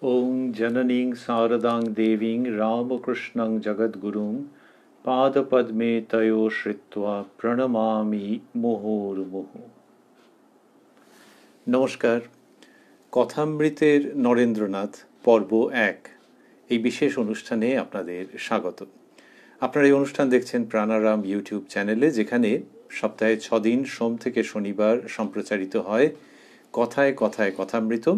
ॐ जननीं शारदां देवीं रामकृष्णं जगद्गुरुं पादपद्मे तयो श्रित्वा প্রণমামি মুহুর্মুহু। নমস্কার। কথামৃতের নরেন্দ্রনাথ পর্ব 1 এই বিশেষ অনুষ্ঠানে আপনাদের স্বাগত। আপনারা এই অনুষ্ঠান দেখছেন প্রাণারাম ইউটিউব চ্যানেলে, যেখানে সপ্তাহে 6 দিন সোম থেকে শনিবার সম্প্রচারিত হয় কথায় কথায় কথামৃত,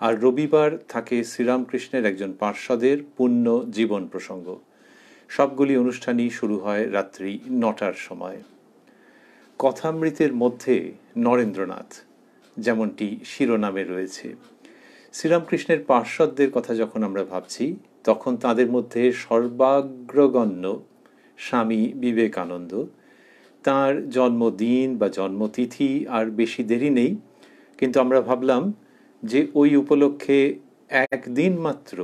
আর রবিবার থাকে শ্রীরামকৃষ্ণের একজন পার্ষদের পূর্ণ জীবন প্রসঙ্গ। সবগুলি অনুষ্ঠানই শুরু হয় রাত্রি 9টার সময়। কথামৃতের মধ্যে নরেন্দ্রনাথ যেমনটি শিরোনামে রয়েছে। শ্রীরামকৃষ্ণের পার্ষদদের কথা যখন আমরা ভাবছি, তখন তাদের মধ্যে সর্বাগ্রগণ্য স্বামী বিবেকানন্দ। তাঁর জন্মদিন বা জন্মতিথি আর বেশি দেরি নেই, কিন্তু আমরা ভাবলাম যে ওই উপলক্ষে একদিন মাত্র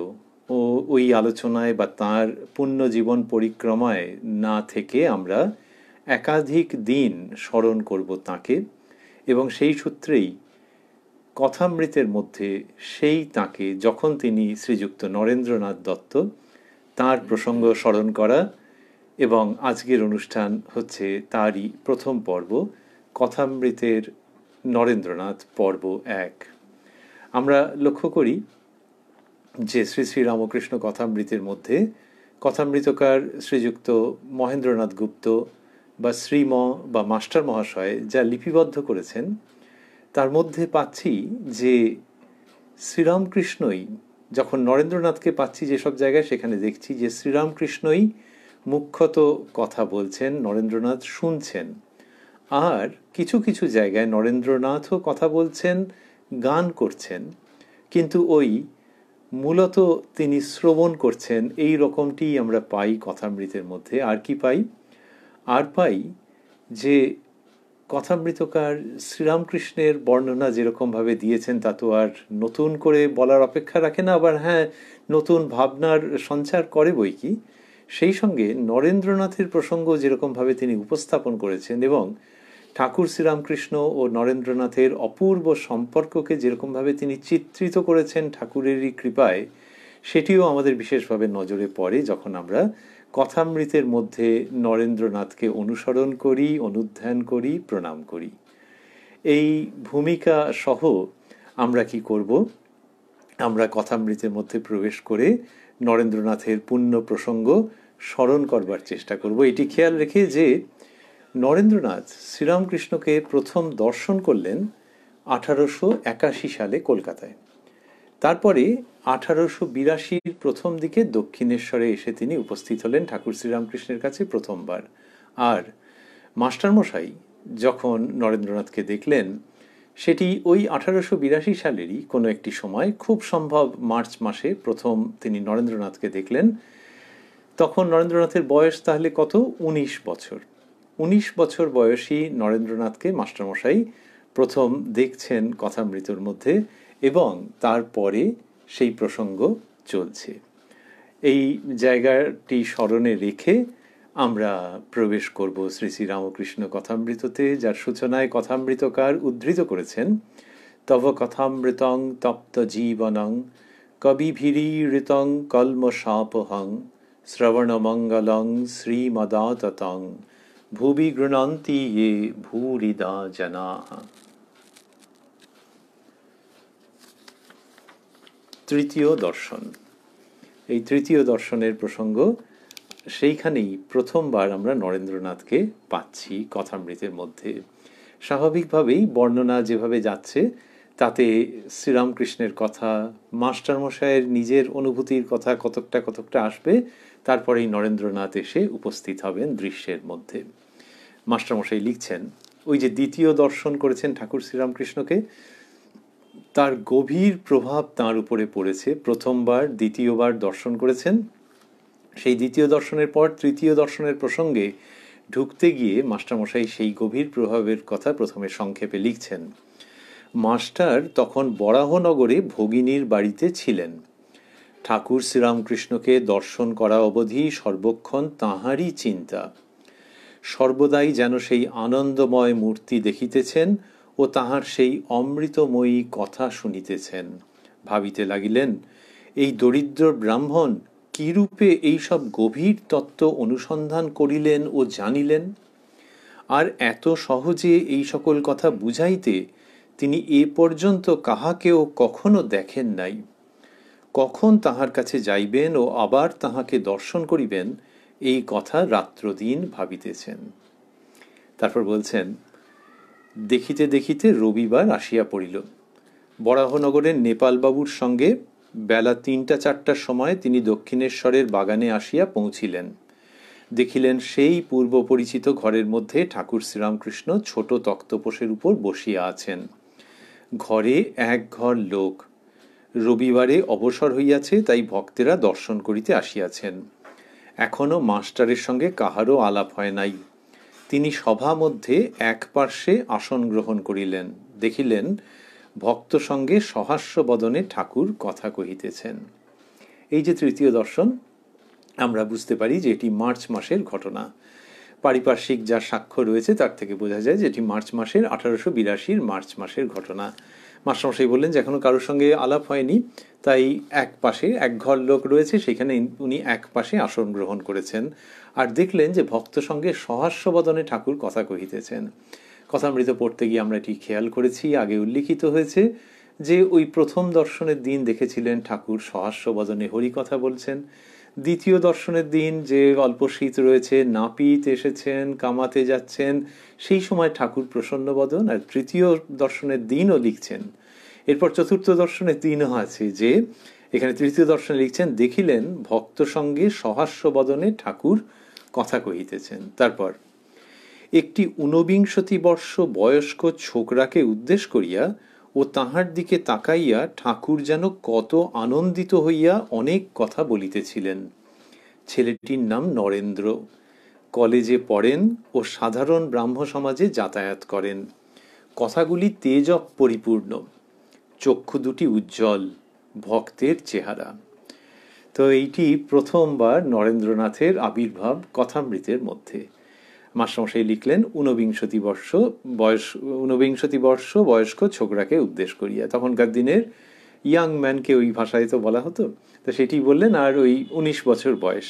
ওই আলোচনায় বা তাঁর পূর্ণ জীবন পরিক্রমায় না থেকে আমরা একাধিক দিন স্মরণ করব তাঁকে, এবং সেই সূত্রেই কথামৃতের মধ্যে সেই তাঁকে, যখন তিনি শ্রীযুক্ত নরেন্দ্রনাথ দত্ত, তাঁর প্রসঙ্গ স্মরণ করা। এবং আজকের অনুষ্ঠান হচ্ছে তারই প্রথম পর্ব, কথামৃতের নরেন্দ্রনাথ পর্ব 1। আমরা লক্ষ্য করি যে শ্রী শ্রী রামকৃষ্ণ কথামৃতের মধ্যে কথামৃতকার শ্রীযুক্ত মহেন্দ্রনাথ গুপ্ত বা শ্রীম বা মাস্টার মহাশয় যা লিপিবদ্ধ করেছেন, তার মধ্যে পাচ্ছি যে শ্রীরামকৃষ্ণই, যখন নরেন্দ্রনাথকে পাচ্ছি যেসব জায়গায়, সেখানে দেখছি যে শ্রীরামকৃষ্ণই মুখ্যত কথা বলছেন, নরেন্দ্রনাথ শুনছেন। আর কিছু কিছু জায়গায় নরেন্দ্রনাথও কথা বলছেন, গান করছেন, কিন্তু ওই মূলত তিনি শ্রবণ করছেন, এই রকমটি আমরা পাই কথামৃতের মধ্যে। আর কি পাই? আর পাই যে কথামৃতকার শ্রীরামকৃষ্ণের বর্ণনা যেরকমভাবে দিয়েছেন, তা তো আর নতুন করে বলার অপেক্ষা রাখে না, আবার হ্যাঁ, নতুন ভাবনার সঞ্চার করে বই কি। সেই সঙ্গে নরেন্দ্রনাথের প্রসঙ্গ যেরকমভাবে তিনি উপস্থাপন করেছেন, এবং ঠাকুর শ্রীরামকৃষ্ণ ও নরেন্দ্রনাথের অপূর্ব সম্পর্ককে যেরকমভাবে তিনি চিত্রিত করেছেন ঠাকুরেরই কৃপায়, সেটিও আমাদের বিশেষভাবে নজরে পড়ে যখন আমরা কথামৃতের মধ্যে নরেন্দ্রনাথকে অনুসরণ করি, অনুধ্যান করি, প্রণাম করি। এই ভূমিকা সহ আমরা কি করব? আমরা কথামৃতের মধ্যে প্রবেশ করে নরেন্দ্রনাথের পূর্ণ প্রসঙ্গ স্মরণ করবার চেষ্টা করব, এটি খেয়াল রেখে যে নরেন্দ্রনাথ শ্রীরামকৃষ্ণকে প্রথম দর্শন করলেন 1881 সালে কলকাতায়। তারপরে 1882 প্রথম দিকে দক্ষিণেশ্বরে এসে তিনি উপস্থিত হলেন ঠাকুর শ্রীরামকৃষ্ণের কাছে প্রথমবার। আর মাস্টারমশাই যখন নরেন্দ্রনাথকে দেখলেন, সেটি ওই 1882 সালেরই কোনো একটি সময়, খুব সম্ভব মার্চ মাসে প্রথম তিনি নরেন্দ্রনাথকে দেখলেন। তখন নরেন্দ্রনাথের বয়স তাহলে কত? 19 বছর। 19 বছর বয়সী নরেন্দ্রনাথকে মাস্টারমশাই প্রথম দেখছেন কথামৃতের মধ্যে, এবং তারপরে সেই প্রসঙ্গ চলছে। এই জায়গাটি স্মরণে রেখে আমরা প্রবেশ করব শ্রী শ্রী রামকৃষ্ণ কথামৃততে, যার সূচনায় কথামৃতকার উদ্ধৃত করেছেন, তব কথামৃতং তপ্ত জীবনং কবিভিরীঋতং কল্মষাপহং শ্রবণমঙ্গলং শ্রীমদাততং ভুবি গৃণন্তি ইয়ে ভূরিদা জনাঃ। তৃতীয় দর্শন। এই তৃতীয় দর্শনের প্রসঙ্গ, সেইখানেই প্রথমবার আমরা নরেন্দ্রনাথকে পাচ্ছি কথামৃতের মধ্যে। স্বাভাবিকভাবেই বর্ণনা যেভাবে যাচ্ছে, তাতে শ্রীরামকৃষ্ণের কথা, মাস্টারমশাইয়ের নিজের অনুভূতির কথা কতকটা কতকটা আসবে, তারপরেই নরেন্দ্রনাথ এসে উপস্থিত হবেন দৃশ্যের মধ্যে। মাস্টারমশাই লিখছেন, ওই যে দ্বিতীয় দর্শন করেছেন ঠাকুর শ্রীরামকৃষ্ণকে, তার গভীর প্রভাব তাঁর উপরে পড়েছে। প্রথমবার দ্বিতীয়বার দর্শন করেছেন, সেই দ্বিতীয় দর্শনের পর তৃতীয় দর্শনের প্রসঙ্গে ঢুকতে গিয়ে মাস্টারমশাই সেই গভীর প্রভাবের কথা প্রথমে সংক্ষেপে লিখছেন। মাস্টার তখন বরাহনগরে ভগিনীর বাড়িতে ছিলেন। ঠাকুর শ্রীরামকৃষ্ণকে দর্শন করা অবধি সর্বক্ষণ তাঁহারই চিন্তা। সর্বদাই যেন সেই আনন্দময় মূর্তি দেখিতেছেন ও তাহার সেই অমৃতময়ী কথা শুনিতেছেন। ভাবিতে লাগিলেন, এই দরিদ্র ব্রাহ্মণ কিরূপে এইসব গভীর তত্ত্ব অনুসন্ধান করিলেন ও জানিলেন, আর এত সহজে এই সকল কথা বুঝাইতে তিনি এ পর্যন্ত কাহাকেও কখনো দেখেন নাই। কখন তাহার কাছে যাইবেন ও আবার তাহাকে দর্শন করিবেন, এই কথা রাত্রদিন ভাবিতেছেন। তারপর বলছেন, দেখিতে দেখিতে রবিবার আসিয়া পড়িল। বরাহনগরের নেপালবাবুর সঙ্গে বেলা ৩টা-৪টার সময় তিনি দক্ষিণেশ্বরের বাগানে আসিয়া পৌঁছিলেন। দেখিলেন সেই পূর্ব পরিচিত ঘরের মধ্যে ঠাকুর শ্রীরামকৃষ্ণ ছোট তক্তপোষের উপর বসিয়া আছেন। ঘরে এক ঘর লোক। রবিবারে অবসর হইয়াছে, তাই ভক্তেরা দর্শন করিতে আসিয়াছেন। এখনো মাস্টারের সঙ্গে কাহারও আলাপ হয় নাই। তিনি সভা মধ্যে এক পার্শ্বে আসন গ্রহণ করিলেন। দেখিলেন ভক্ত সঙ্গে সহাস্য বদনে ঠাকুর কথা কহিতেছেন। এই যে তৃতীয় দর্শন, আমরা বুঝতে পারি যে এটি মার্চ মাসের ঘটনা। পারিপার্শ্বিক যা সাক্ষ্য রয়েছে তার থেকে বোঝা যায় যে এটি মার্চ মাসের 1882 মার্চ মাসের ঘটনা। মাস্টারমশাই বললেন যে এখনো কারোর সঙ্গে আলাপ হয়নি, তাই এক পাশে এক ঘর লোক রয়েছে, সেখানে উনি এক পাশে আসন গ্রহণ করেছেন। আর দেখলেন যে ভক্ত সঙ্গে সহাস্য বদনে ঠাকুর কথা কহিতেছেন। কথামৃত পড়তে গিয়ে আমরা এটি খেয়াল করেছি, আগে উল্লিখিত হয়েছে যে ওই প্রথম দর্শনের দিন দেখেছিলেন ঠাকুর সহাস্য বদনে হরিকথা বলছেন। দ্বিতীয় দর্শনের দিন যে অল্প শীত রয়েছে, নাপিত এসেছেন, কামাতে যাচ্ছেন, সেই সময় ঠাকুর প্রসন্ন বদন। আর তৃতীয় দর্শনের দিনও লিখছেন। এরপর চতুর্থ দর্শনের দিনও আছে, যে এখানে তৃতীয় দর্শনে লিখছেন, দেখিলেন ভক্ত সঙ্গে সহাস্য বদনে ঠাকুর কথা কহিতেছেন। তারপর একটি ঊনবিংশতি বর্ষ বয়স্ক ছোকরাকে উদ্দেশ্য করিয়া ও তাহার দিকে তাকাইয়া ঠাকুর যেন কত আনন্দিত হইয়া অনেক কথা বলিতেছিলেন। ছেলেটির নাম নরেন্দ্র। কলেজে পড়েন ও সাধারণ ব্রাহ্ম সমাজে যাতায়াত করেন। কথাগুলি তেজব পরিপূর্ণ, চক্ষু দুটি উজ্জ্বল, ভক্তের চেহারা। তো এইটি প্রথমবার নরেন্দ্রনাথের আবির্ভাব কথামৃতের মধ্যে। মাস্টারমশাই লিখলেন ঊনবিংশতি বর্ষ বয়স্ক ছোকরাকে উদ্দেশ্য করিয়া। তখনকার দিনের ইয়াং ম্যানকে ওই ভাষায় তো বলা হতো, তো সেটি বললেন। আর ওই 19 বছর বয়স,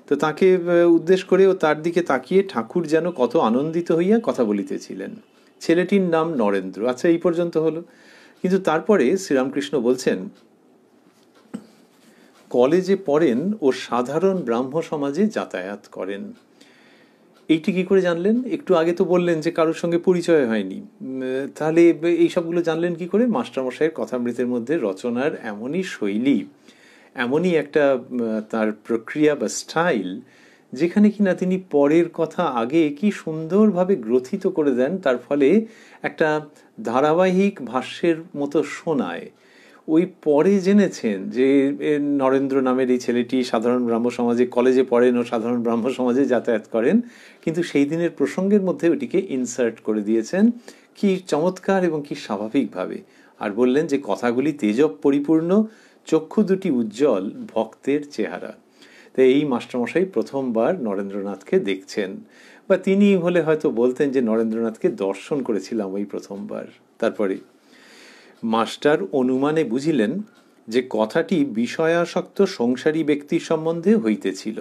তো তাকে উদ্দেশ্য করে ও তার দিকে তাকিয়ে ঠাকুর যেন কত আনন্দিত হইয়া কথা বলিতেছিলেন। ছেলেটির নাম নরেন্দ্র। আচ্ছা, এই পর্যন্ত হলো। কিন্তু তারপরে শ্রীরামকৃষ্ণ বলছেন, কলেজে পড়েন ও সাধারণ ব্রাহ্ম সমাজে যাতায়াত করেন। এইটি কি করে জানলেন? একটু আগে তো বললেন যে কারোর সঙ্গে পরিচয় হয়নি, তাহলে এই সবগুলো জানলেন কি করে? মাস্টারমশাইয়ের কথামৃতের মধ্যে রচনার এমনই শৈলী, এমনই একটা তার প্রক্রিয়া বা স্টাইল, যেখানে কিনা তিনি পরের কথা আগে কি সুন্দরভাবে গ্রথিত করে দেন, তার ফলে একটা ধারাবাহিক ভাষ্যের মতো শোনায়। ওই পরে জেনেছেন যে নরেন্দ্র নামের এই ছেলেটি সাধারণ ব্রাহ্ম সমাজে কলেজে পড়েন ও সাধারণ ব্রাহ্ম সমাজে যাতায়াত করেন, কিন্তু সেই দিনের প্রসঙ্গের মধ্যে ওটিকে ইনসার্ট করে দিয়েছেন কি চমৎকার এবং কি স্বাভাবিকভাবে। আর বললেন যে কথাগুলি তেজব পরিপূর্ণ, চক্ষু দুটি উজ্জ্বল, ভক্তের চেহারা। তাই এই মাস্টারমশাই প্রথমবার নরেন্দ্রনাথকে দেখছেন, বা তিনি হলে হয়তো বলতেন যে নরেন্দ্রনাথকে দর্শন করেছিলাম ওই প্রথমবার। তারপরে মাস্টার অনুমানে বুঝিলেন যে কথাটি বিষয়াসক্ত সংসারী ব্যক্তির সম্বন্ধে হইতেছিল।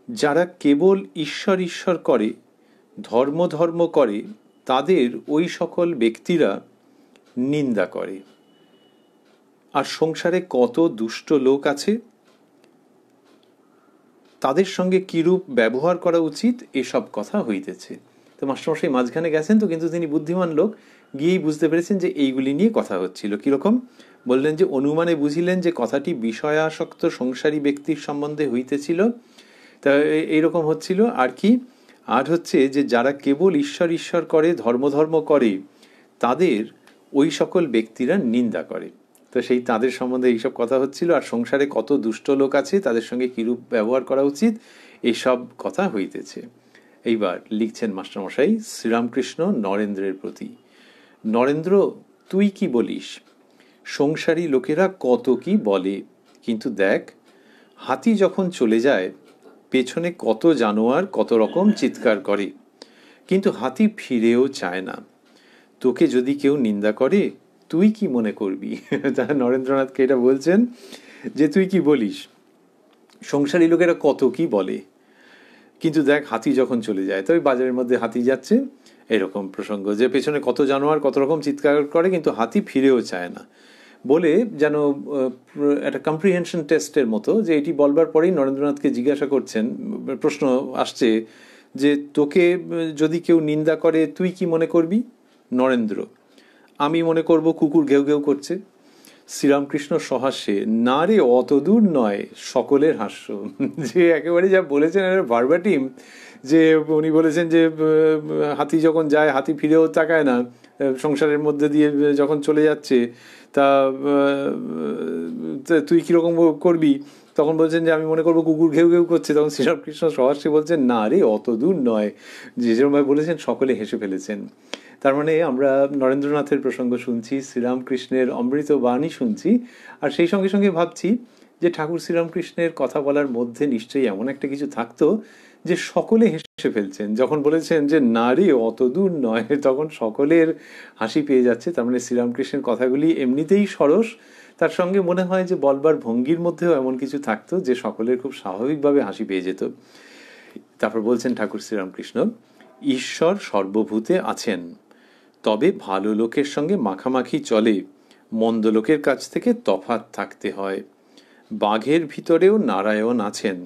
যারা কেবল ঈশ্বর ঈশ্বর করে, ধর্ম ধর্ম করে, তাদের ওই সকল ব্যক্তিরা নিন্দা করে। আর সংসারে কত দুষ্ট লোক আছে, তাদের সঙ্গে কিরূপ ব্যবহার করা উচিত, এসব কথা হইতেছে। তো মাস্টারমশাই মাঝখানে গেছেন তো, কিন্তু তিনি বুদ্ধিমান লোক, গিয়েই বুঝতে পেরেছেন যে এইগুলি নিয়ে কথা হচ্ছিল। কিরকম? বললেন যে অনুমানে বুঝিলেন যে কথাটি বিষয়াসক্ত সংসারী ব্যক্তির সম্বন্ধে হইতেছিল। তা এইরকম হচ্ছিল। আর কি? আর হচ্ছে যে যারা কেবল ঈশ্বর ঈশ্বর করে, ধর্ম ধর্ম করে, তাদের ওই সকল ব্যক্তিরা নিন্দা করে। তো সেই তাদের সম্বন্ধে এইসব কথা হচ্ছিল। আর সংসারে কত দুষ্ট লোক আছে, তাদের সঙ্গে কিরূপ ব্যবহার করা উচিত, এইসব কথা হইতেছে। এইবার লিখছেন মাস্টারমশাই শ্রীরামকৃষ্ণ নরেন্দ্রের প্রতি, নরেন্দ্র, তুই কি বলিস? সংসারী লোকেরা কত কি বলে, কিন্তু দেখ, হাতি যখন চলে যায়, পেছনে কত জানোয়ার কত রকম চিৎকার করে, কিন্তু হাতি ফিরেও চায় না। তোকে যদি কেউ নিন্দা করে, তুই কি মনে করবি। নরেন্দ্রনাথকে এটা বলছেন যে তুই কি বলিস, সংসারী লোকেরা কত কি বলে, কিন্তু দেখ হাতি যখন চলে যায়, তবে বাজারের মধ্যে হাতি যাচ্ছে, এরকম প্রসঙ্গ যে পেছনে কত জানোয়ার কত রকম চিৎকার করে কিন্তু হাতি ফিরেও চায় না, বলে যেন একটা কম্প্রিহেনশন টেস্টের মতো, যে এটি বলবার পরেই নরেন্দ্রনাথকে জিজ্ঞাসা করছেন, প্রশ্ন আসছে যে তোকে যদি কেউ নিন্দা করে তুই কি মনে করবি। নরেন্দ্র: আমি মনে করব কুকুর ঘেউ ঘেউ করছে। শ্রীরামকৃষ্ণ সহাস্যে: না রে, অত দূর নয়, সকলের হাস্য। যে একেবারে যা বলেছেন ভার্বাটিম, যে উনি বলেছেন যে হাতি যখন যায় হাতি ফিরেও তাকায় না, সংসারের মধ্যে দিয়ে যখন চলে যাচ্ছে, তা তুই কীরকম করবি, তখন বলছেন যে আমি মনে করবো কুকুর ঘেউ ঘেউ করছে। তখন শ্রীরামকৃষ্ণ সহাস্যে বলছেন না রে, অত দূর নয়, যে যেরকমভাবে বলেছেন সকলে হেসে ফেলেছেন। তার মানে আমরা নরেন্দ্রনাথের প্রসঙ্গ শুনছি, শ্রীরামকৃষ্ণের অমৃত বাণী শুনছি, আর সেই সঙ্গে সঙ্গে ভাবছি যে ঠাকুর শ্রীরামকৃষ্ণের কথা বলার মধ্যে নিশ্চয়ই এমন একটা কিছু থাকতো যে সকলে হেসে ফেলছেন। যখন বলেছেন যে নারী অত দূর নয়, তখন সকলের হাসি পেয়ে যাচ্ছে। তার মানে শ্রীরামকৃষ্ণের কথাগুলি এমনিতেই সরস, তার সঙ্গে মনে হয় যে বলবার ভঙ্গির মধ্যেও এমন কিছু থাকতো যে সকলের খুব স্বাভাবিকভাবে হাসি পেয়ে যেত। তারপর বলছেন ঠাকুর শ্রীরামকৃষ্ণ, ঈশ্বর সর্বভূতে আছেন, তবে ভালো লোকের সঙ্গে মাখামাখি চলে, মন্দ লোকের কাছ থেকে তফাৎ থাকতে হয়। বাঘের ভিতরেও নারায়ণ আছেন,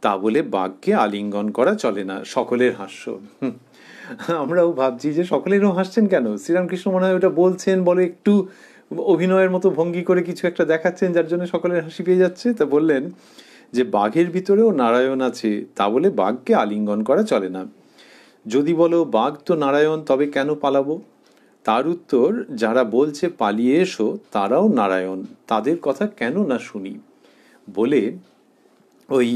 তা বলে বাঘকে আলিঙ্গন করা চলে না। সকলের হাস্য। আমরাও ভাবছি যে সকলেরও হাসছেন কেন। শ্রীরামকৃষ্ণ মনে হয় ওটা বলছেন, বলে একটু অভিনয়ের মতো ভঙ্গি করে কিছু একটা দেখাচ্ছেন যার জন্য সকলের হাসি পেয়ে যাচ্ছে। তা বললেন যে বাঘের ভিতরেও নারায়ণ আছে, তা বলে বাঘকে আলিঙ্গন করা চলে না। যদি বলো বাঘ তো নারায়ণ, তবে কেন পালাবো? তার উত্তর, যারা বলছে পালিয়ে এসো তারাও নারায়ণ, তাদের কথা কেন না শুনি, বলে ওই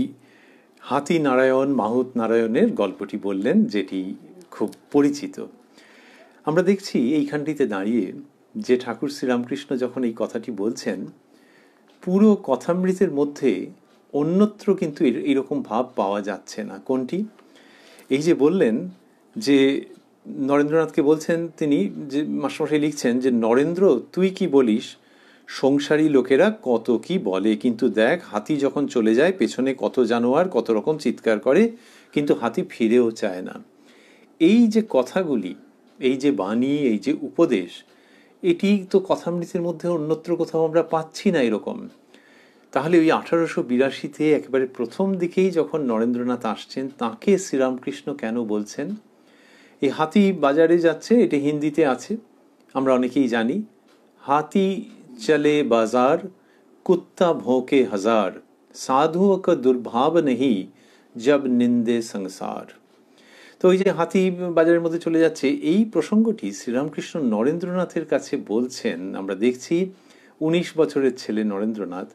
হাতি নারায়ণ মাহুত নারায়ণের গল্পটি বললেন, যেটি খুব পরিচিত। আমরা দেখছি এইখানটিতে দাঁড়িয়ে যে ঠাকুর শ্রীরামকৃষ্ণ যখন এই কথাটি বলছেন, পুরো কথামৃতের মধ্যে অন্যত্র কিন্তু এরকম ভাব পাওয়া যাচ্ছে না। কোনটি? এই যে বললেন যে নরেন্দ্রনাথকে বলছেন, তিনি যে মাস্টারমশাই লিখছেন যে নরেন্দ্র তুই কি বলিস, সংসারী লোকেরা কত কি বলে, কিন্তু দেখ হাতি যখন চলে যায় পেছনে কত জানোয়ার কত রকম চিৎকার করে, কিন্তু হাতি ফিরেও চায় না। এই যে কথাগুলি, এই যে বাণী, এই যে উপদেশ, এটি তো কথামৃতের মধ্যে অন্যত্র কোথাও আমরা পাচ্ছি না এরকম। তাহলে ওই 1882-তে একেবারে প্রথম দিকেই যখন নরেন্দ্রনাথ আসছেন, তাকে শ্রীরামকৃষ্ণ কেন বলছেন? এই হাতি বাজারে যাচ্ছে, এটি হিন্দিতে আছে, আমরা অনেকেই জানি। হাতি চলে বাজার, কুত্তা ভোঁকে হাজার, সাধুও কা দুর্ভাব নেহি, জব নিন্দে সংসার। তো ওই যে হাতি বাজারের মধ্যে চলে যাচ্ছে, এই প্রসঙ্গটি শ্রীরামকৃষ্ণ নরেন্দ্রনাথের কাছে বলছেন। আমরা দেখছি 19 বছরের ছেলে নরেন্দ্রনাথ,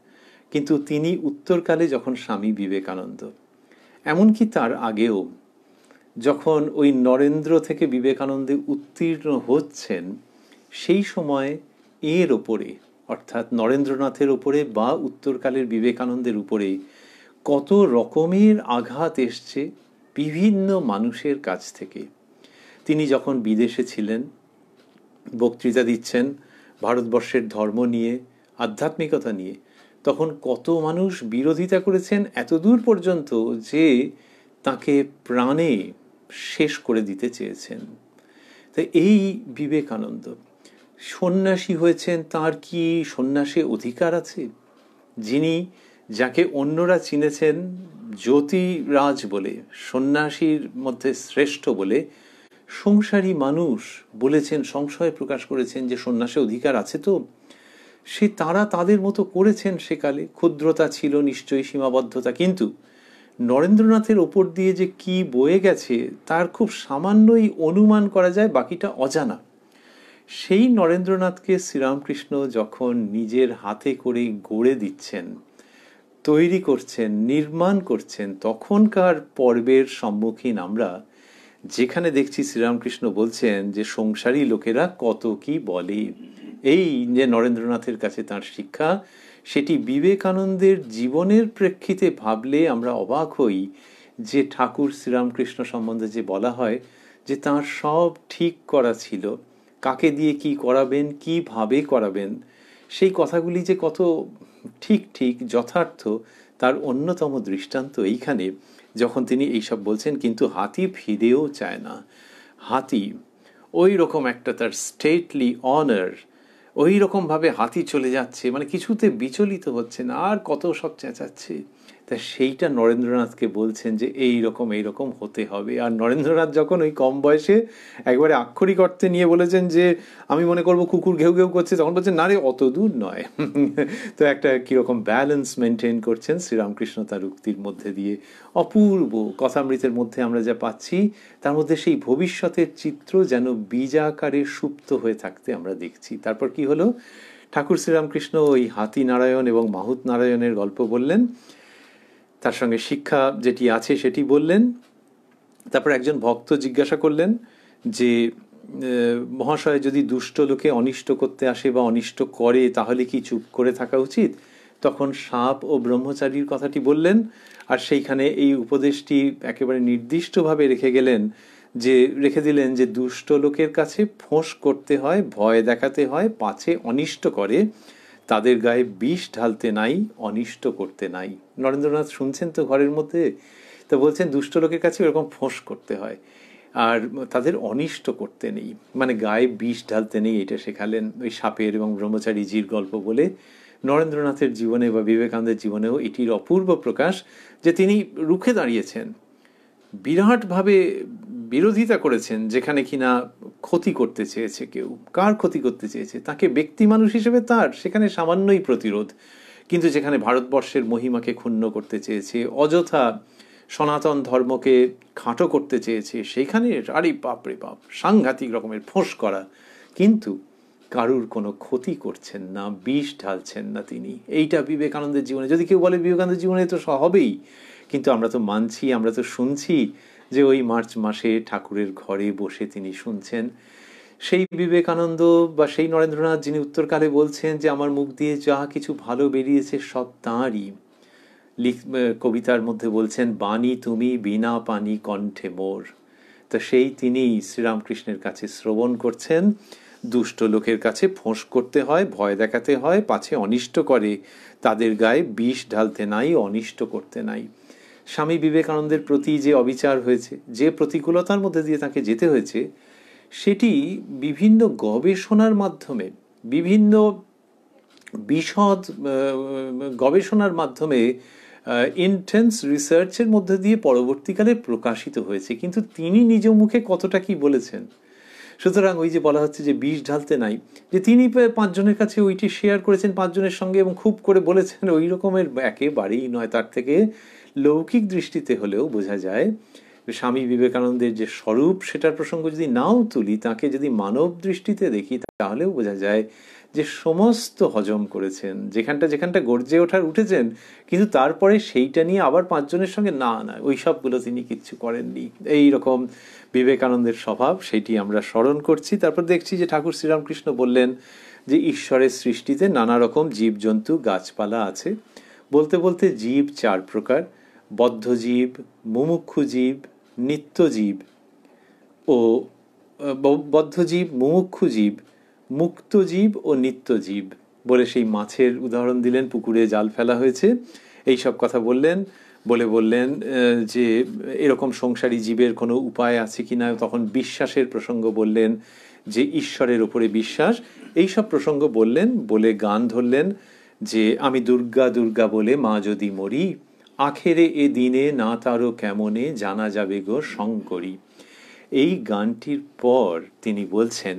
কিন্তু তিনি উত্তরকালে যখন স্বামী বিবেকানন্দ, এমনকি তার আগেও যখন ওই নরেন্দ্র থেকে বিবেকানন্দে উত্তীর্ণ হচ্ছেন, সেই সময় এর ওপরে, অর্থাৎ নরেন্দ্রনাথের ওপরে বা উত্তরকালের বিবেকানন্দের উপরে কত রকমের আঘাত এসছে বিভিন্ন মানুষের কাছ থেকে। তিনি যখন বিদেশে ছিলেন, বক্তৃতা দিচ্ছেন ভারতবর্ষের ধর্ম নিয়ে, আধ্যাত্মিকতা নিয়ে, তখন কত মানুষ বিরোধিতা করেছেন এতদূর পর্যন্ত যে তাকে প্রাণে শেষ করে দিতে চেয়েছেন। তো এই বিবেকানন্দ সন্ন্যাসী হয়েছেন, তার কি সন্ন্যাসে অধিকার আছে? যিনি, যাকে অন্যরা চিনেছেন জ্যোতিরাজ বলে, সন্ন্যাসীর মধ্যে শ্রেষ্ঠ বলে, সংসারী মানুষ বলেছেন, সংশয় প্রকাশ করেছেন যে সন্ন্যাসে অধিকার আছে। তো সে তারা তাদের মতো করেছেন সেকালে, ক্ষুদ্রতা ছিল নিশ্চয়ই, সীমাবদ্ধতা, কিন্তু নরেন্দ্রনাথের ওপর দিয়ে যে কি বয়ে গেছে তার খুব সামান্যই অনুমান করা যায়, বাকিটা অজানা। সেই নরেন্দ্রনাথকে শ্রীরামকৃষ্ণ যখন নিজের হাতে করে গড়ে দিচ্ছেন, তৈরি করছেন, নির্মাণ করছেন, তখনকার পর্বের সম্মুখীন আমরা, যেখানে দেখছি শ্রীরামকৃষ্ণ বলছেন যে সংসারী লোকেরা কত কি বলে। এই যে নরেন্দ্রনাথের কাছে তার শিক্ষা, সেটি বিবেকানন্দের জীবনের প্রেক্ষিতে ভাবলে আমরা অবাক হই যে ঠাকুর শ্রীরামকৃষ্ণ সম্বন্ধে যে বলা হয় যে তাঁর সব ঠিক করা ছিল, কাকে দিয়ে কি করাবেন, কিভাবে করাবেন, সেই কথাগুলি যে কত ঠিক ঠিক যথার্থ তার অন্যতম দৃষ্টান্ত এইখানে, যখন তিনি এইসব বলছেন। কিন্তু হাতি ফিরেও চায় না। হাতি ওই রকম একটা তার স্টেটলি অনার, ওই রকমভাবে হাতি চলে যাচ্ছে, মানে কিছুতে বিচলিত হচ্ছে না, আর কত সব চেঁচাচ্ছে। তা সেইটা নরেন্দ্রনাথকে বলছেন যে এই রকম হতে হবে। আর নরেন্দ্রনাথ যখন ওই কম বয়সে একবারে আক্ষরিক অর্থে নিয়ে বলেছেন যে আমি মনে করবো কুকুর ঘেউ ঘেউ করছে, তখন বলছেন না রে, অত দূর নয়। তো একটা কীরকম ব্যালেন্স মেনটেন করছেন শ্রীরামকৃষ্ণ তার উক্তির মধ্যে দিয়ে। অপূর্ব কথামৃতের মধ্যে আমরা যা পাচ্ছি, তার মধ্যে সেই ভবিষ্যতের চিত্র যেন বীজাকারে সুপ্ত হয়ে থাকতে আমরা দেখছি। তারপর কি হলো, ঠাকুর শ্রীরামকৃষ্ণ ওই হাতি নারায়ণ এবং মাহুত নারায়ণের গল্প বললেন, তার সঙ্গে শিক্ষা যেটি আছে সেটি বললেন। তারপর একজন ভক্ত জিজ্ঞাসা করলেন যে মহাশয়, যদি দুষ্ট লোকে অনিষ্ট করতে আসে বা অনিষ্ট করে তাহলে কি চুপ করে থাকা উচিত? তখন সাপ ও ব্রহ্মচারীর কথাটি বললেন, আর সেইখানে এই উপদেশটি একেবারে নির্দিষ্টভাবে রেখে দিলেন যে দুষ্ট লোকের কাছে ফোঁস করতে হয়, ভয় দেখাতে হয়, পাছে অনিষ্ট করে, তাদের গায়ে বিষ ঢালতে নাই, অনিষ্ট করতে নাই। নরেন্দ্রনাথ শুনছেন তো ঘরের মধ্যে, তো বলছেন দুষ্ট লোকের কাছে এরকম ফোঁস করতে হয় আর তাদের অনিষ্ট করতে নেই, মানে গায়ে বিষ ঢালতে নেই, এটা শেখালেন ওই সাপের এবং ব্রহ্মচারীজির গল্প বলে। নরেন্দ্রনাথের জীবনে বা বিবেকানন্দের জীবনেও এটির অপূর্ব প্রকাশ, যে তিনি রুখে দাঁড়িয়েছেন, বিরাটভাবে বিরোধিতা করেছেন যেখানে কিনা ক্ষতি করতে চেয়েছে কেউ। কার ক্ষতি করতে চেয়েছে? তাকে ব্যক্তি মানুষ হিসেবে তার সেখানে সামান্যই প্রতিরোধ, কিন্তু যেখানে ভারতবর্ষের মহিমাকে ক্ষুণ্ণ করতে চেয়েছে, অযথা সনাতন ধর্মকে খাটো করতে চেয়েছে, সেখানে আরে বাপরে বাপ সাংঘাতিক রকমের ফোঁস করা, কিন্তু কারুর কোনো ক্ষতি করছেন না, বিষ ঢালছেন না তিনি। এইটা বিবেকানন্দের জীবনে। যদি কেউ বলে বিবেকানন্দের জীবনে তো হবেই, কিন্তু আমরা তো মানছি, আমরা তো শুনছি যে ওই মার্চ মাসে ঠাকুরের ঘরে বসে তিনি শুনছেন। সেই বিবেকানন্দ বা সেই নরেন্দ্রনাথ যিনি উত্তরকালে বলছেন যে আমার মুখ দিয়ে যা কিছু ভালো বেরিয়েছে সব তাঁরই। কবিতার মধ্যে বলছেন বাণী তুমি বিনা পানি কণ্ঠে মোর। তা সেই তিনি শ্রীরামকৃষ্ণের কাছে শ্রবণ করছেন, দুষ্ট লোকের কাছে ফোঁস করতে হয়, ভয় দেখাতে হয়, পাছে অনিষ্ট করে, তাদের গায়ে বিষ ঢালতে নাই, অনিষ্ট করতে নাই। স্বামী বিবেকানন্দের প্রতি যে অবিচার হয়েছে, যে প্রতিকূলতার মধ্যে দিয়ে তাকে যেতে হয়েছে, সেটি বিভিন্ন গবেষণার মাধ্যমে, বিভিন্ন বিশদ গবেষণার মাধ্যমে, ইন্টেন্স রিসার্চের মধ্যে দিয়ে পরবর্তীকালে প্রকাশিত হয়েছে। কিন্তু তিনি নিজ মুখে কতটা কি বলেছেন। সুতরাং ওই যে বলা হচ্ছে যে বিষ ঢালতে নাই, যে তিনি 5 জনের কাছে ওইটি শেয়ার করেছেন 5 জনের সঙ্গে এবং খুব করে বলেছেন, ওই রকমের একেবারেই নয়। তার থেকে লৌকিক দৃষ্টিতে হলেও বোঝা যায় স্বামী বিবেকানন্দের যে স্বরূপ, সেটার প্রসঙ্গ যদি নাও তুলি, তাকে যদি মানব দৃষ্টিতে দেখি, তাহলেও বোঝা যায় যে সমস্ত হজম করেছেন, যেখানটা গর্জে উঠেছেন, কিন্তু তারপরে সেইটা নিয়ে আবার 5 জনের সঙ্গে না ওই সবগুলো তিনি কিচ্ছু করেননি। এই রকম বিবেকানন্দের স্বভাব, সেটি আমরা স্মরণ করছি। তারপর দেখছি যে ঠাকুর শ্রীরামকৃষ্ণ বললেন যে ঈশ্বরের সৃষ্টিতে নানা রকম জীবজন্তু গাছপালা আছে। বলতে বলতে জীব 4 প্রকার: বদ্ধজীব, মুমুক্ষু জীব, নিত্যজীব ও বদ্ধজীব, মুমুক্ষু জীব, মুক্তজীব ও নিত্যজীব বলে সেই মাছের উদাহরণ দিলেন, পুকুরে জাল ফেলা হয়েছে, এই সব কথা বললেন। বললেন যে এরকম সংসারী জীবের কোনো উপায় আছে কিনা, তখন বিশ্বাসের প্রসঙ্গ বললেন, যে ঈশ্বরের ওপরে বিশ্বাস, এই সব প্রসঙ্গ বললেন। বলে গান ধরলেন যে আমি দুর্গা দুর্গা বলে মা যদি মরি, আখেরে এ দিনে না তারও কেমনে জানা যাবে গো শঙ্করী। এই গানটির পর তিনি বলছেন,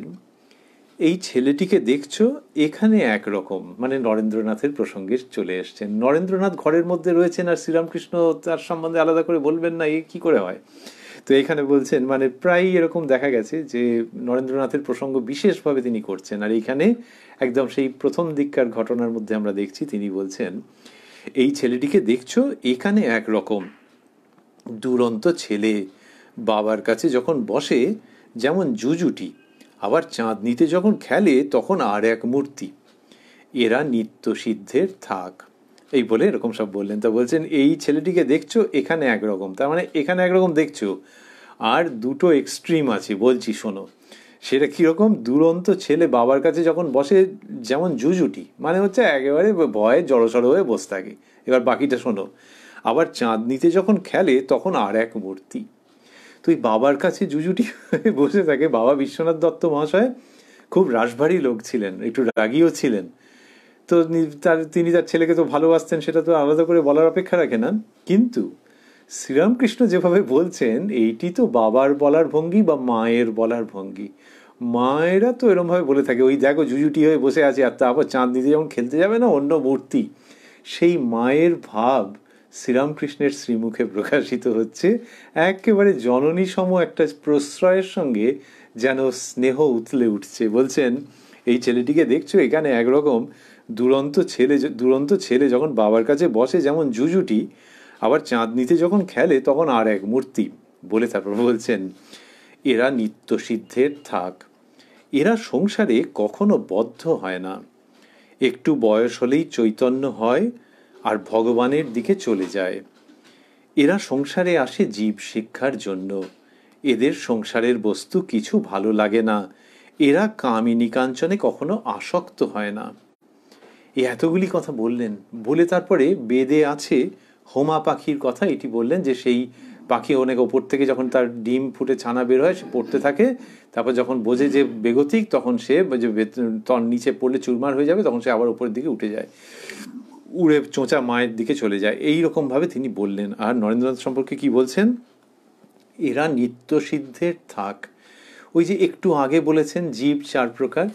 এই ছেলেটিকে দেখছো, এখানে একরকম, মানে নরেন্দ্রনাথের প্রসঙ্গে চলে এসছেন। নরেন্দ্রনাথ ঘরের মধ্যে রয়েছেন আর শ্রীরামকৃষ্ণ তার সম্বন্ধে আলাদা করে বলবেন না, এ কি করে হয়? তো এখানে বলছেন, মানে প্রায় এরকম দেখা গেছে যে নরেন্দ্রনাথের প্রসঙ্গ বিশেষভাবে তিনি করছেন। আর এইখানে একদম সেই প্রথম দিককার ঘটনার মধ্যে আমরা দেখছি তিনি বলছেন, এই ছেলেটিকে দেখছো, এখানে একরকম দুরন্ত ছেলে, বাবার কাছে যখন বসে যেমন জুজুটি, আবার চাঁদনিতে যখন খেলে তখন আর এক মূর্তি, এরা নিত্য সিদ্ধের থাক। এই বলে এরকম সব বললেন। তা বলছেন এই ছেলেটিকে দেখছো, এখানে একরকম, তার মানে এখানে একরকম দেখছো, আর দুটো এক্সট্রিম আছে, বলছি শোনো। সেটা কিরকম, দুরন্ত ছেলে বাবার কাছে যখন বসে যেমন জুজুটি, মানে হচ্ছে একেবারে ভয়ে জড়সড় হয়ে বসে থাকে। এবার বাকিটা শোনো, আবার চাঁদনিতে যখন খেলে তখন আর এক মূর্তি। তুই বাবার কাছে জুজুটি হয়ে বসে থাকে। বাবা বিশ্বনাথ দত্ত মহাশয় খুব রাশভারী লোক ছিলেন, একটু রাগীও ছিলেন। তো তিনি তার ছেলেকে তো ভালোবাসতেন, সেটা তো আলাদা করে বলার অপেক্ষা রাখে না। কিন্তু শ্রীরামকৃষ্ণ যেভাবে বলছেন, এইটি তো বাবার বলার ভঙ্গি বা মায়ের বলার ভঙ্গি। মায়েরা তো এরমভাবে বলে থাকে, ওই দেখো জুজুটি হয়ে বসে আছে, আর তারপর চাঁদনিতে যখন খেলতে যাবে না অন্য মূর্তি, সেই মায়ের ভাব শ্রীরামকৃষ্ণের শ্রীমুখে প্রকাশিত হচ্ছে। একেবারে জননী সম একটা প্রশ্রয়ের সঙ্গে যেন স্নেহ উতলে উঠছে। বলছেন, এই ছেলেটিকে দেখছো, এখানে একরকম দুরন্ত ছেলে যখন বাবার কাছে বসে যেমন জুজুটি, আবার চাঁদনিতে যখন খেলে তখন আর এক মূর্তি। বলে তারপর বলছেন, এরা নিত্য সিদ্ধের থাক, এরা সংসারে কখনো বদ্ধ হয় না, একটু বয়স হলেই চৈতন্য হয় আর ভগবানের দিকে চলে যায়। এরা সংসারে আসে জীব শিক্ষার জন্য, এদের সংসারের বস্তু কিছু ভালো লাগে না, এরা কামিনী কাঞ্চনে কখনো আসক্ত হয় না। এই এতগুলি কথা বললেন, বলে তারপরে বেদে আছে হোমা পাখির কথা এটি বললেন, যে সেই পাখি অনেক ওপর থেকে যখন তার ডিম ফুটে ছানা বের হয় সে পড়তে থাকে, তারপর যখন বোঝে যে বেগতিক তখন সে নিচে পড়লে চুরমার হয়ে যাবে, তখন সে আবার উপরের দিকে উঠে যায়, উড়ে চোঁচা মায়ের দিকে চলে যায়। এই রকম ভাবে তিনি বললেন। আর নরেন্দ্রনাথ সম্পর্কে কি বলছেন, এরা নিত্য সিদ্ধের থাক। ওই যে একটু আগে বলেছেন জীব চার প্রকার,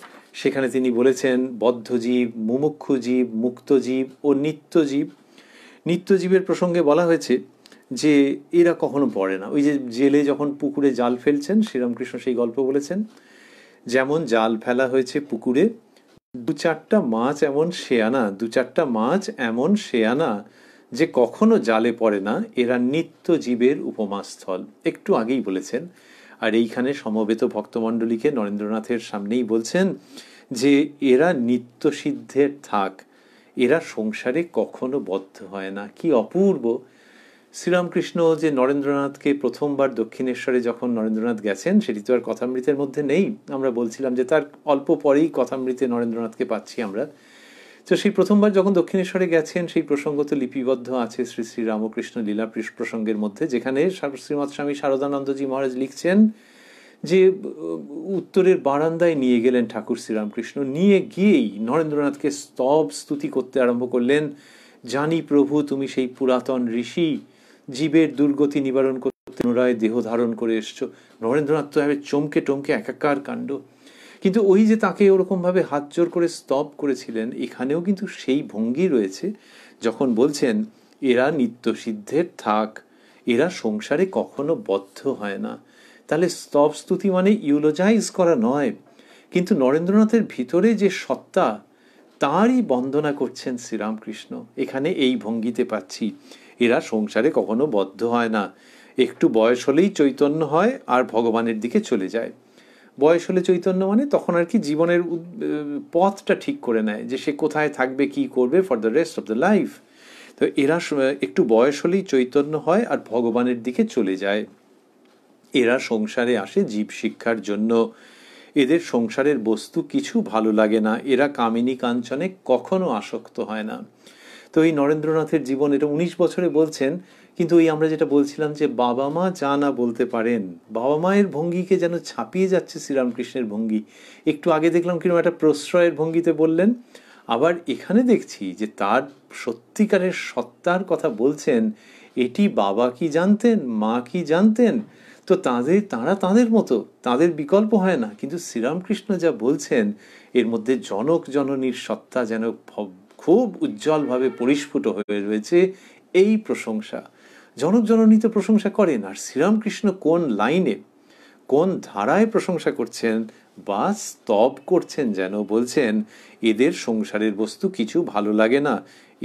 সেখানে তিনি বলেছেন বদ্ধজীব, মুমুক্ষু জীব, মুক্তজীব ও নিত্যজীব। নিত্যজীবের প্রসঙ্গে বলা হয়েছে যে এরা কখনো পড়ে না। ওই যে জেলে যখন পুকুরে জাল ফেলছেন, শ্রীরামকৃষ্ণ সেই গল্প বলেছেন, যেমন জাল ফেলা হয়েছে পুকুরে, দু চারটা মাছ এমন শেয়ানা যে কখনো জালে পড়ে না, এরা নিত্য জীবের উপমাস্থল। একটু আগেই বলেছেন। আর এইখানে সমবেত ভক্তমণ্ডলীকে নরেন্দ্রনাথের সামনেই বলছেন যে এরা নিত্য সিদ্ধের থাক, এরা সংসারে কখনো বদ্ধ হয় না। কি অপূর্ব! শ্রীরামকৃষ্ণ যে নরেন্দ্রনাথকে প্রথমবার দক্ষিণেশ্বরে যখন নরেন্দ্রনাথ গেছেন, সেটি তো আর কথামৃতের মধ্যে নেই। আমরা বলছিলাম যে তার অল্প পরেই কথামৃতে নরেন্দ্রনাথকে পাচ্ছি আমরা। তো সেই প্রথমবার যখন দক্ষিণেশ্বরে গেছেন, সেই প্রসঙ্গ তো লিপিবদ্ধ আছে শ্রী শ্রী রামকৃষ্ণ লীলা প্রসঙ্গের মধ্যে, যেখানে শ্রীমৎ স্বামী শারদানন্দজি মহারাজ লিখছেন যে উত্তরের বারান্দায় নিয়ে গেলেন ঠাকুর শ্রীরামকৃষ্ণ, নিয়ে গিয়েই নরেন্দ্রনাথকে স্তব স্তুতি করতে আরম্ভ করলেন। জানি প্রভু তুমি সেই পুরাতন ঋষি, জীবের দুর্গতি নিবারণ করতে পুনরায় দেহ ধারণ করে এসছো। নরেন্দ্রনাথ তো চমকে টমকে একাকার কাণ্ড। কিন্তু ওই যে তাকে ওরকমভাবে হাত জোর করে স্তব করেছিলেন, এখানেও কিন্তু সেই ভঙ্গি রয়েছে যখন বলছেন এরা নিত্য সিদ্ধের থাক, এরা সংসারে কখনো বদ্ধ হয় না। তাহলে স্তব স্তুতি মানে ইউলোজাইজ করা নয়, কিন্তু নরেন্দ্রনাথের ভিতরে যে সত্তা তারই বন্দনা করছেন শ্রীরামকৃষ্ণ। এখানে এই ভঙ্গিতে পাচ্ছি, এরা সংসারে কখনো বদ্ধ হয় না, একটু বয়স হলেই চৈতন্য হয় আর ভগবানের দিকে চলে যায়। বয়স হলে চৈতন্য মানে তখন আর কি জীবনের পথটা ঠিক করে নেয়, যে সে কোথায় থাকবে, কি করবে for the rest of the life. তো এরা একটু বয়স হলেই চৈতন্য হয় আর ভগবানের দিকে চলে যায়। এরা সংসারে আসে জীব শিক্ষার জন্য, এদের সংসারের বস্তু কিছু ভালো লাগে না, এরা কামিনী কাঞ্চনে কখনো আসক্ত হয় না। তো এই নরেন্দ্রনাথের জীবন, এটা 19 বছরে বলছেন, কিন্তু ওই আমরা যেটা বলছিলাম যে বাবা মা যা না বলতে পারেন, বাবা মায়ের ভঙ্গিকে যেন ছাপিয়ে যাচ্ছে শ্রীরামকৃষ্ণের ভঙ্গি। একটু আগে দেখলাম কিরকম একটা প্রশ্রয়ের ভঙ্গিতে বললেন, আবার এখানে দেখছি যে তার সত্যিকারের সত্তার কথা বলছেন। এটি বাবা কি জানতেন, মা কি জানতেন, তো তারা তাদের মতো, তাদের বিকল্প হয় না। কিন্তু শ্রীরামকৃষ্ণ যা বলছেন, এর মধ্যে জনক জননীর সত্তা যেন খুব উজ্জ্বলভাবে পরিস্ফুট হয়ে রয়েছে। এই প্রশংসা, জনক জননী তো প্রশংসা করেন, আর শ্রীরামকৃষ্ণ কোন লাইনে, কোন ধারায় প্রশংসা করছেন বা স্তব করছেন, যেন বলছেন এদের সংসারের বস্তু কিছু ভালো লাগে না,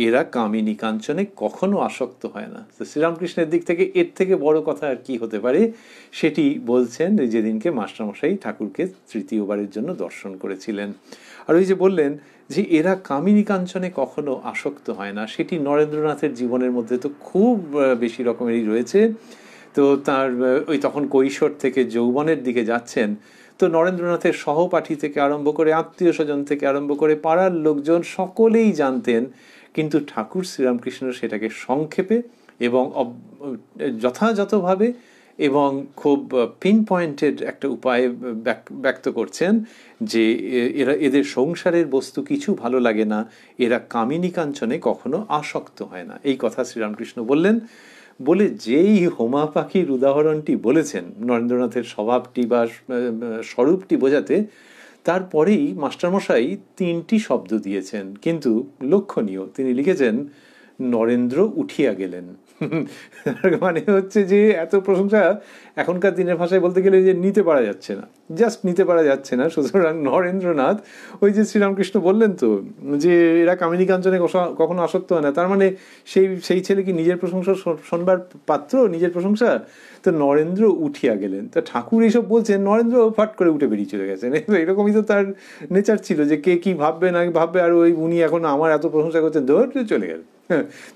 এরা কামিনী কাঞ্চনে কখনো আসক্ত হয় না। তো শ্রীরামকৃষ্ণের দিক থেকে এর থেকে বড় কথা আর কি হতে পারে, সেটি বলছেন যেদিনকে মাস্টারমশাই ঠাকুরকে তৃতীয়বারের জন্য দর্শন করেছিলেন। আর ওই যে বললেন যে এরা কামিনী কাঞ্চনে কখনো আসক্ত হয় না, সেটি নরেন্দ্রনাথের জীবনের মধ্যে তো খুব বেশি রকমেরই রয়েছে। তো তার ওই তখন কৈশোর থেকে যৌবনের দিকে যাচ্ছেন, তো নরেন্দ্রনাথের সহপাঠী থেকে আরম্ভ করে আত্মীয় স্বজন থেকে আরম্ভ করে পাড়ার লোকজন সকলেই জানতেন, কিন্তু ঠাকুর শ্রীরামকৃষ্ণ সেটাকে সংক্ষেপে এবং যথাযথভাবে এবং খুব পিন পয়েন্টেড একটা উপায়ে ব্যক্ত করছেন যে এদের সংসারের বস্তু কিছু ভালো লাগে না, এরা কামিনী কাঞ্চনে কখনো আসক্ত হয় না। এই কথা শ্রীরামকৃষ্ণ বললেন। বলে যেই হোমা পাখির উদাহরণটি বলেছেন নরেন্দ্রনাথের স্বভাবটি বা স্বরূপটি বোঝাতে, তারপরেই মাস্টারমশাই 3টি শব্দ দিয়েছেন, কিন্তু লক্ষণীয়। তিনি লিখেছেন নরেন্দ্র উঠিয়া গেলেন। মানে হচ্ছে যে এত প্রশংসা এখনকার দিনের ভাষায় বলতে গেলে যে নিতে পারা যাচ্ছে না, জাস্ট নিতে পারা যাচ্ছে না। সুতরাং নরেন্দ্রনাথ ওই যে শ্রীরামকৃষ্ণ বললেন তো যে এরা কামিনী কাঞ্চনে কখনো আসক্ত হয় না, তার মানে সেই ছেলে কি নিজের প্রশংসা শোনবার পাত্র, নিজের প্রশংসা? তো নরেন্দ্র উঠিয়া গেলেন। তা ঠাকুর এইসব বলছেন, নরেন্দ্র ফাট করে উঠে বেরিয়ে চলে গেছেন। এরকমই তো তার নেচার ছিল যে কে কি ভাববে না ভাববে, আর ওই উনি এখন আমার এত প্রশংসা করছেন, ধরে চলে গেলেন।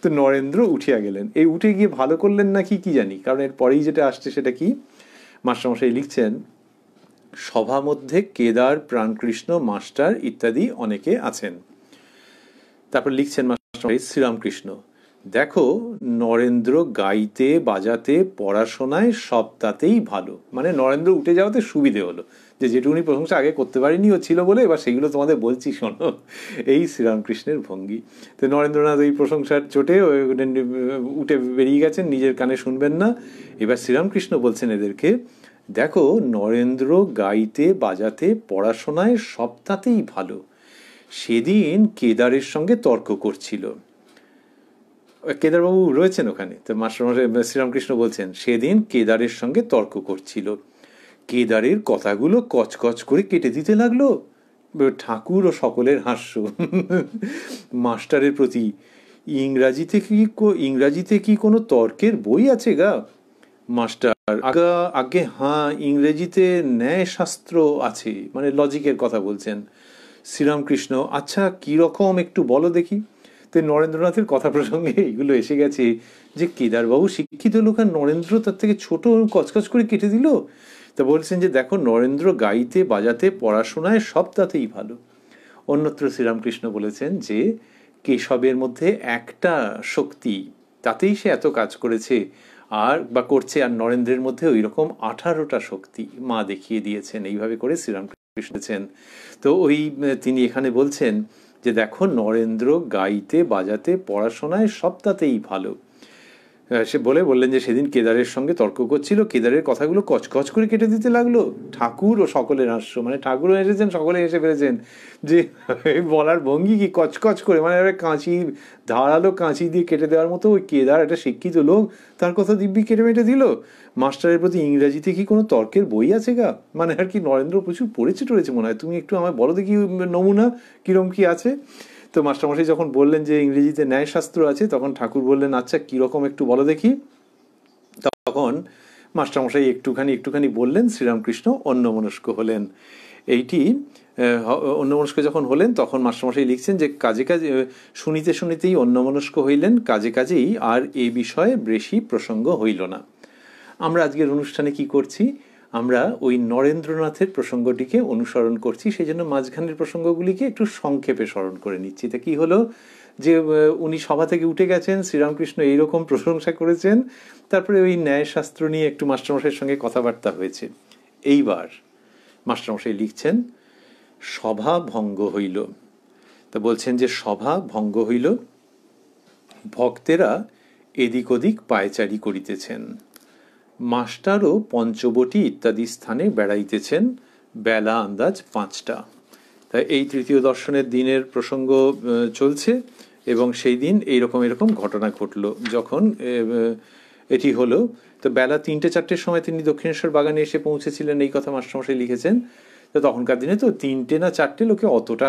তো নরেন্দ্র উঠিয়া গেলেন। এই উঠে গিয়ে ভালো করলেন নাকি কি জানি, কারণ এর পরেই যেটা আসছে সেটা কি, মাস্টারমশাই লিখছেন সভা মধ্যে কেদার, প্রাণকৃষ্ণ, মাস্টার ইত্যাদি অনেকে আছেন। তারপর লিখছেন মাস্টারমশাই শ্রীরামকৃষ্ণ, দেখো নরেন্দ্র গাইতে বাজাতে পড়াশোনায় সব তাতেই ভালো। মানে নরেন্দ্র উঠে যাওয়াতে সুবিধে হলো, যে যেটুকুনি প্রশংসা আগে করতে পারিনি ও ছিল বলে এবার সেগুলো তোমাদের বলছি শোনো। এই শ্রীরামকৃষ্ণের ভঙ্গি। তো নরেন্দ্রনাথ এই প্রশংসার চোটে উঠে বেরিয়ে গেছেন, নিজের কানে শুনবেন না। এবার শ্রীরামকৃষ্ণ বলছেন এদেরকে, দেখো নরেন্দ্র গাইতে বাজাতে পড়াশোনায় সব তাতেই ভালো। সেদিন কেদারের সঙ্গে তর্ক করছিল। কেদারবাবু রয়েছেন ওখানে। তো মাস্টারমশাই শ্রীরামকৃষ্ণ বলছেন সেদিন কেদারের সঙ্গে তর্ক করছিল, কেদারের কথাগুলো কচকচ করে কেটে দিতে লাগলো। ঠাকুর ও সকলের হাস্য। মাস্টারের প্রতি, ইংরাজিতে কি কোনো তর্কের বই আছে গা? মাস্টার, আগে হ্যাঁ, ইংরেজিতে ন্যায়শাস্ত্র আছে, মানে লজিকের কথা বলছেন। শ্রীরামকৃষ্ণ, আচ্ছা কিরকম একটু বলো দেখি। তো নরেন্দ্রনাথের কথা প্রসঙ্গে এইগুলো এসে গেছে যে কেদারবাবু শিক্ষিত লোক আর নরেন্দ্র তার থেকে ছোট, কচকচ করে কেটে দিল। তা বলছেন যে দেখো নরেন্দ্র গাইতে বাজাতে পড়াশোনায় সব তাতেই ভালো। অন্যত্র শ্রীরামকৃষ্ণ বলেছেন যে কেশবের মধ্যে একটা শক্তি, তাতেই সে এত কাজ করেছে আর বা করছে, আর নরেন্দ্রের মধ্যে ওই রকম 18টা শক্তি মা দেখিয়ে দিয়েছেন। এইভাবে করে শ্রীরামকৃষ্ণ। তো ওই তিনি এখানে বলছেন যে দেখো নরেন্দ্র গাইতে বাজাতে পড়াশোনায় সব তাতেই ভালো। সে বললেন যে সেদিন কেদারের সঙ্গে তর্ক করছিল, কেদারের কথাগুলো কচকচ করে কেটে দিতে লাগলো। ঠাকুর ও সকলের হাস্য, মানে ঠাকুরও এসেছেন, সকলে এসে ফেলেছেন। যে বলার ভঙ্গি কি কচকচ করে, মানে কাঁচি, ধারালো কাঁচি দিয়ে কেটে দেওয়ার মতো। ওই কেদার একটা শিক্ষিত লোক, তার কথা দিব্যি কেটে মেটে দিল। মাস্টারের প্রতি, ইংরাজিতে কি কোনো তর্কের বই আছে গা? মানে আর কি নরেন্দ্র প্রচুর পড়েছে মনে হয়, তুমি একটু আমায় বলো দেখি নমুনা কিরম কি আছে। তো মাস্টারমশাই যখন বললেন যে ইংরেজিতে ন্যায়শাস্ত্র আছে, তখন ঠাকুর বললেন আচ্ছা কিরকম একটু বলো দেখি। তখন মাস্টারমশাই একটুখানি বললেন, শ্রীরামকৃষ্ণ অন্যমনস্ক হলেন। এইটি অন্যমনস্ক যখন হলেন তখন মাস্টারমশাই লিখছেন যে কাজে শুনিতেই অন্যমনস্ক হইলেন, কাজেই আর এ বিষয়ে বেশি প্রসঙ্গ হইল না। আমরা আজকের অনুষ্ঠানে কি করছি, আমরা ওই নরেন্দ্রনাথের প্রসঙ্গটিকে অনুসরণ করছি, সেই জন্য মাঝখানের প্রসঙ্গগুলিকে একটু সংক্ষেপে স্মরণ করে নিচ্ছি। তা কি হলো যে উনি সভা থেকে উঠে গেছেন, শ্রীরামকৃষ্ণ এইরকম প্রশংসা করেছেন, তারপরে ওই ন্যায়শাস্ত্র নিয়ে একটু মাস্টারমশাইয়ের সঙ্গে কথাবার্তা হয়েছে। এইবার মাস্টারমশাই লিখছেন সভা ভঙ্গ হইল। তা বলছেন যে সভা ভঙ্গ হইল, ভক্তেরা এদিক ওদিক পায়চারি করিতেছেন, মাস্টারও পঞ্চবটি ইত্যাদি স্থানে বেড়াইতেছেন, বেলা আন্দাজ 5টা। তাই এই তৃতীয় দর্শনের দিনের প্রসঙ্গ চলছে এবং সেই দিন এরকম ঘটনা ঘটলো। যখন এটি হলো, তো বেলা 3টে-4টের সময় তিনি দক্ষিণেশ্বর বাগানে এসে পৌঁছেছিলেন, এই কথা মাস্টারমশাই লিখেছেন। তো তখনকার দিনে তো 3টে না 4টে লোকে অতটা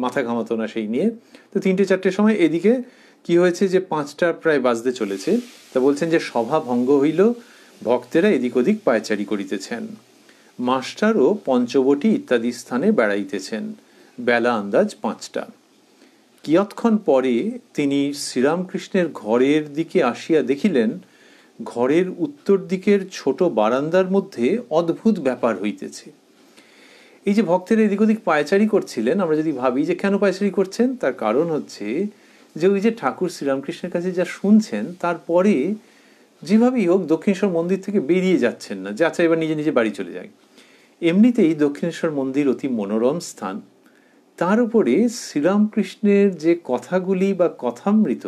মাথা ঘামাতো না সেই নিয়ে। তো 3টে-4টের সময় এদিকে কি হয়েছে যে 5টা প্রায় বাজতে চলেছে। তা বলছেন যে সভা ভঙ্গ হইল, ভক্তেরা এদিক ওদিক পায়চারি করিতেছেন, মাস্টারও পঞ্চবটি ইত্যাদি স্থানে বেড়াইতেছেন, বেলা আন্দাজ 5টা। কিয়ৎক্ষণ পরে তিনি শ্রীরামকৃষ্ণের ঘরের দিকে আসিয়া দেখিলেন, ঘরের উত্তর দিকের ছোট বারান্দার মধ্যে অদ্ভুত ব্যাপার হইতেছে। এই যে ভক্তের এদিক ওদিক পায়চারি করছিলেন, আমরা যদি ভাবি যে কেন পায়চারি করছেন, তার কারণ হচ্ছে যে ওই যে ঠাকুর শ্রীরামকৃষ্ণের কাছে যা শুনছেন, তারপরে যেভাবেই হোক দক্ষিণেশ্বর মন্দির থেকে বেরিয়ে যাচ্ছেন না, যে আচ্ছা এবার নিজে নিজে বাড়ি চলে যায়। এমনিতেই দক্ষিণেশ্বর মন্দির অতি মনোরম স্থান, তার উপরে শ্রীরামকৃষ্ণের যে কথাগুলি বা কথামৃত,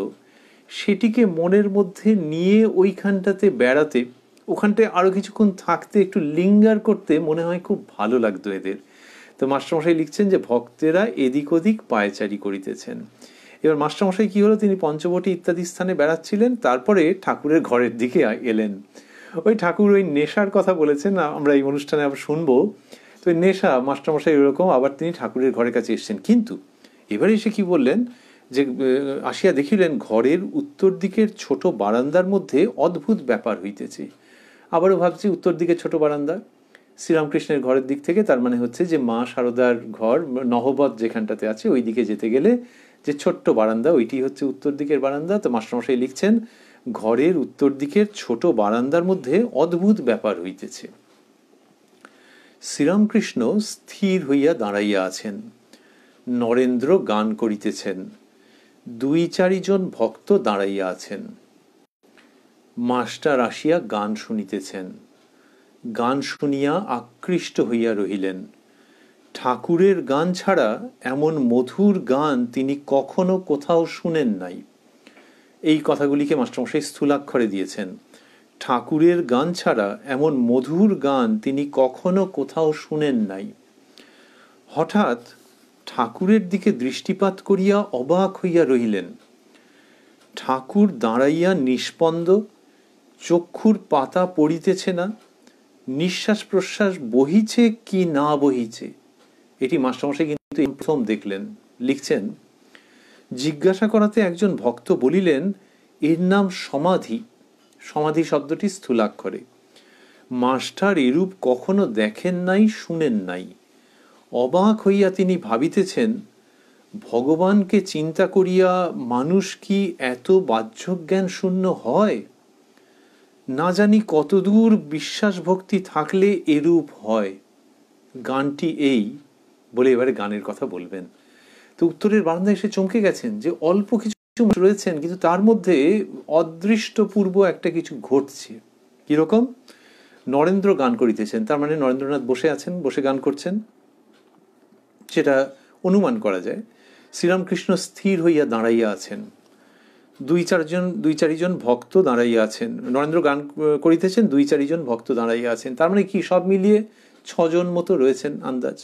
সেটিকে মনের মধ্যে নিয়ে ওইখানটাতে বেড়াতে, ওখানটায় আরও কিছুক্ষণ থাকতে, একটু লিঙ্গার করতে মনে হয় খুব ভালো লাগতো এদের। তো মাস্টারমশাই লিখছেন যে ভক্তেরা এদিক ওদিক পায়চারি করিতেছেন। এবার মাস্টারমশাই কি হলো, তিনি পঞ্চবটী ইত্যাদি স্থানে বেড়াচ্ছিলেন, তারপরে ঠাকুরের ঘরের দিকে এলেন। ওই ঠাকুর ওই নেশার কথা বলেছেন, আমরা এই অনুষ্ঠানে আবার শুনবো। তো ওই নেশা মাস্টারমশাই এরকম, আবার তিনি ঠাকুরের ঘরের কাছে এসছেন। কিন্তু এবারে এসে কি বললেন, যে আসিয়া দেখিলেন ঘরের উত্তর দিকের ছোট বারান্দার মধ্যে অদ্ভুত ব্যাপার হইতেছে। আবারও ভাবছি উত্তর দিকে ছোট বারান্দা শ্রীরামকৃষ্ণের ঘরের দিক থেকে, তার মানে হচ্ছে যে মা শারদার ঘর নহবত যেখানটাতে আছে ওই দিকে যেতে গেলে যে ছোট্ট বারান্দা, ওইটি হচ্ছে উত্তর দিকের বারান্দা। তো মাস্টারমশাই লিখছেন ঘরের উত্তর দিকের ছোট বারান্দার মধ্যে অদ্ভুত ব্যাপার হইতেছে। শ্রীরামকৃষ্ণ স্থির হইয়া দাঁড়াইয়া আছেন, নরেন্দ্র গান করিতেছেন, 2-4 জন ভক্ত দাঁড়াইয়া আছেন। মাস্টার আসিয়া গান শুনিতেছেন, গান শুনিয়া আকৃষ্ট হইয়া রহিলেন। ঠাকুরের গান ছাড়া এমন মধুর গান তিনি কখনো কোথাও শুনেন নাই। এই কথাগুলিকে মাস্টারমশাই স্থূলাক্ষরে দিয়েছেন। ঠাকুরের গান ছাড়া এমন মধুর গান তিনি কখনো কোথাও শুনেন নাই। হঠাৎ ঠাকুরের দিকে দৃষ্টিপাত করিয়া অবাক হইয়া রহিলেন। ঠাকুর দাঁড়াইয়া নিষ্পন্দ, চক্ষুর পাতা পড়িতেছে না, নিঃশ্বাস প্রশ্বাস বহিছে কি না বহিছে, এটি মাস্টারমশাই কিন্তু প্রথম দেখলেন। লিখছেন, জিজ্ঞাসা করাতে একজন ভক্ত বলিলেন এর নাম সমাধি। সমাধি শব্দটি স্থূলাক্ষরে। মাস্টার এরূপ কখনো দেখেন নাই, শুনেন নাই। অবাক হইয়া তিনি ভাবিতেছেন, ভগবানকে চিন্তা করিয়া মানুষ কি এত বাহ্যজ্ঞান শূন্য হয়? না জানি কতদূর বিশ্বাস ভক্তি থাকলে এরূপ হয়। গানটি এই বলে এবারে গানের কথা বলবেন। তো উত্তরের বারান্দায় এসে চমকে গেছেন যে অল্প কিছু রয়েছেন, কিন্তু তার মধ্যে অদৃষ্টপূর্ব একটা কিছু ঘটছে। কিরকম? নরেন্দ্র গান করিতেছেন, তার মানে নরেন্দ্রনাথ বসে আছেন, বসে গান করছেন, সেটা অনুমান করা যায়। শ্রীরামকৃষ্ণ স্থির হইয়া দাঁড়াইয়া আছেন, 2-4 জন ভক্ত দাঁড়াইয়া আছেন। নরেন্দ্র গান করিতেছেন, 2-4 জন ভক্ত দাঁড়াইয়া আছেন, তার মানে কি সব মিলিয়ে 6 জন মতো রয়েছেন আন্দাজ।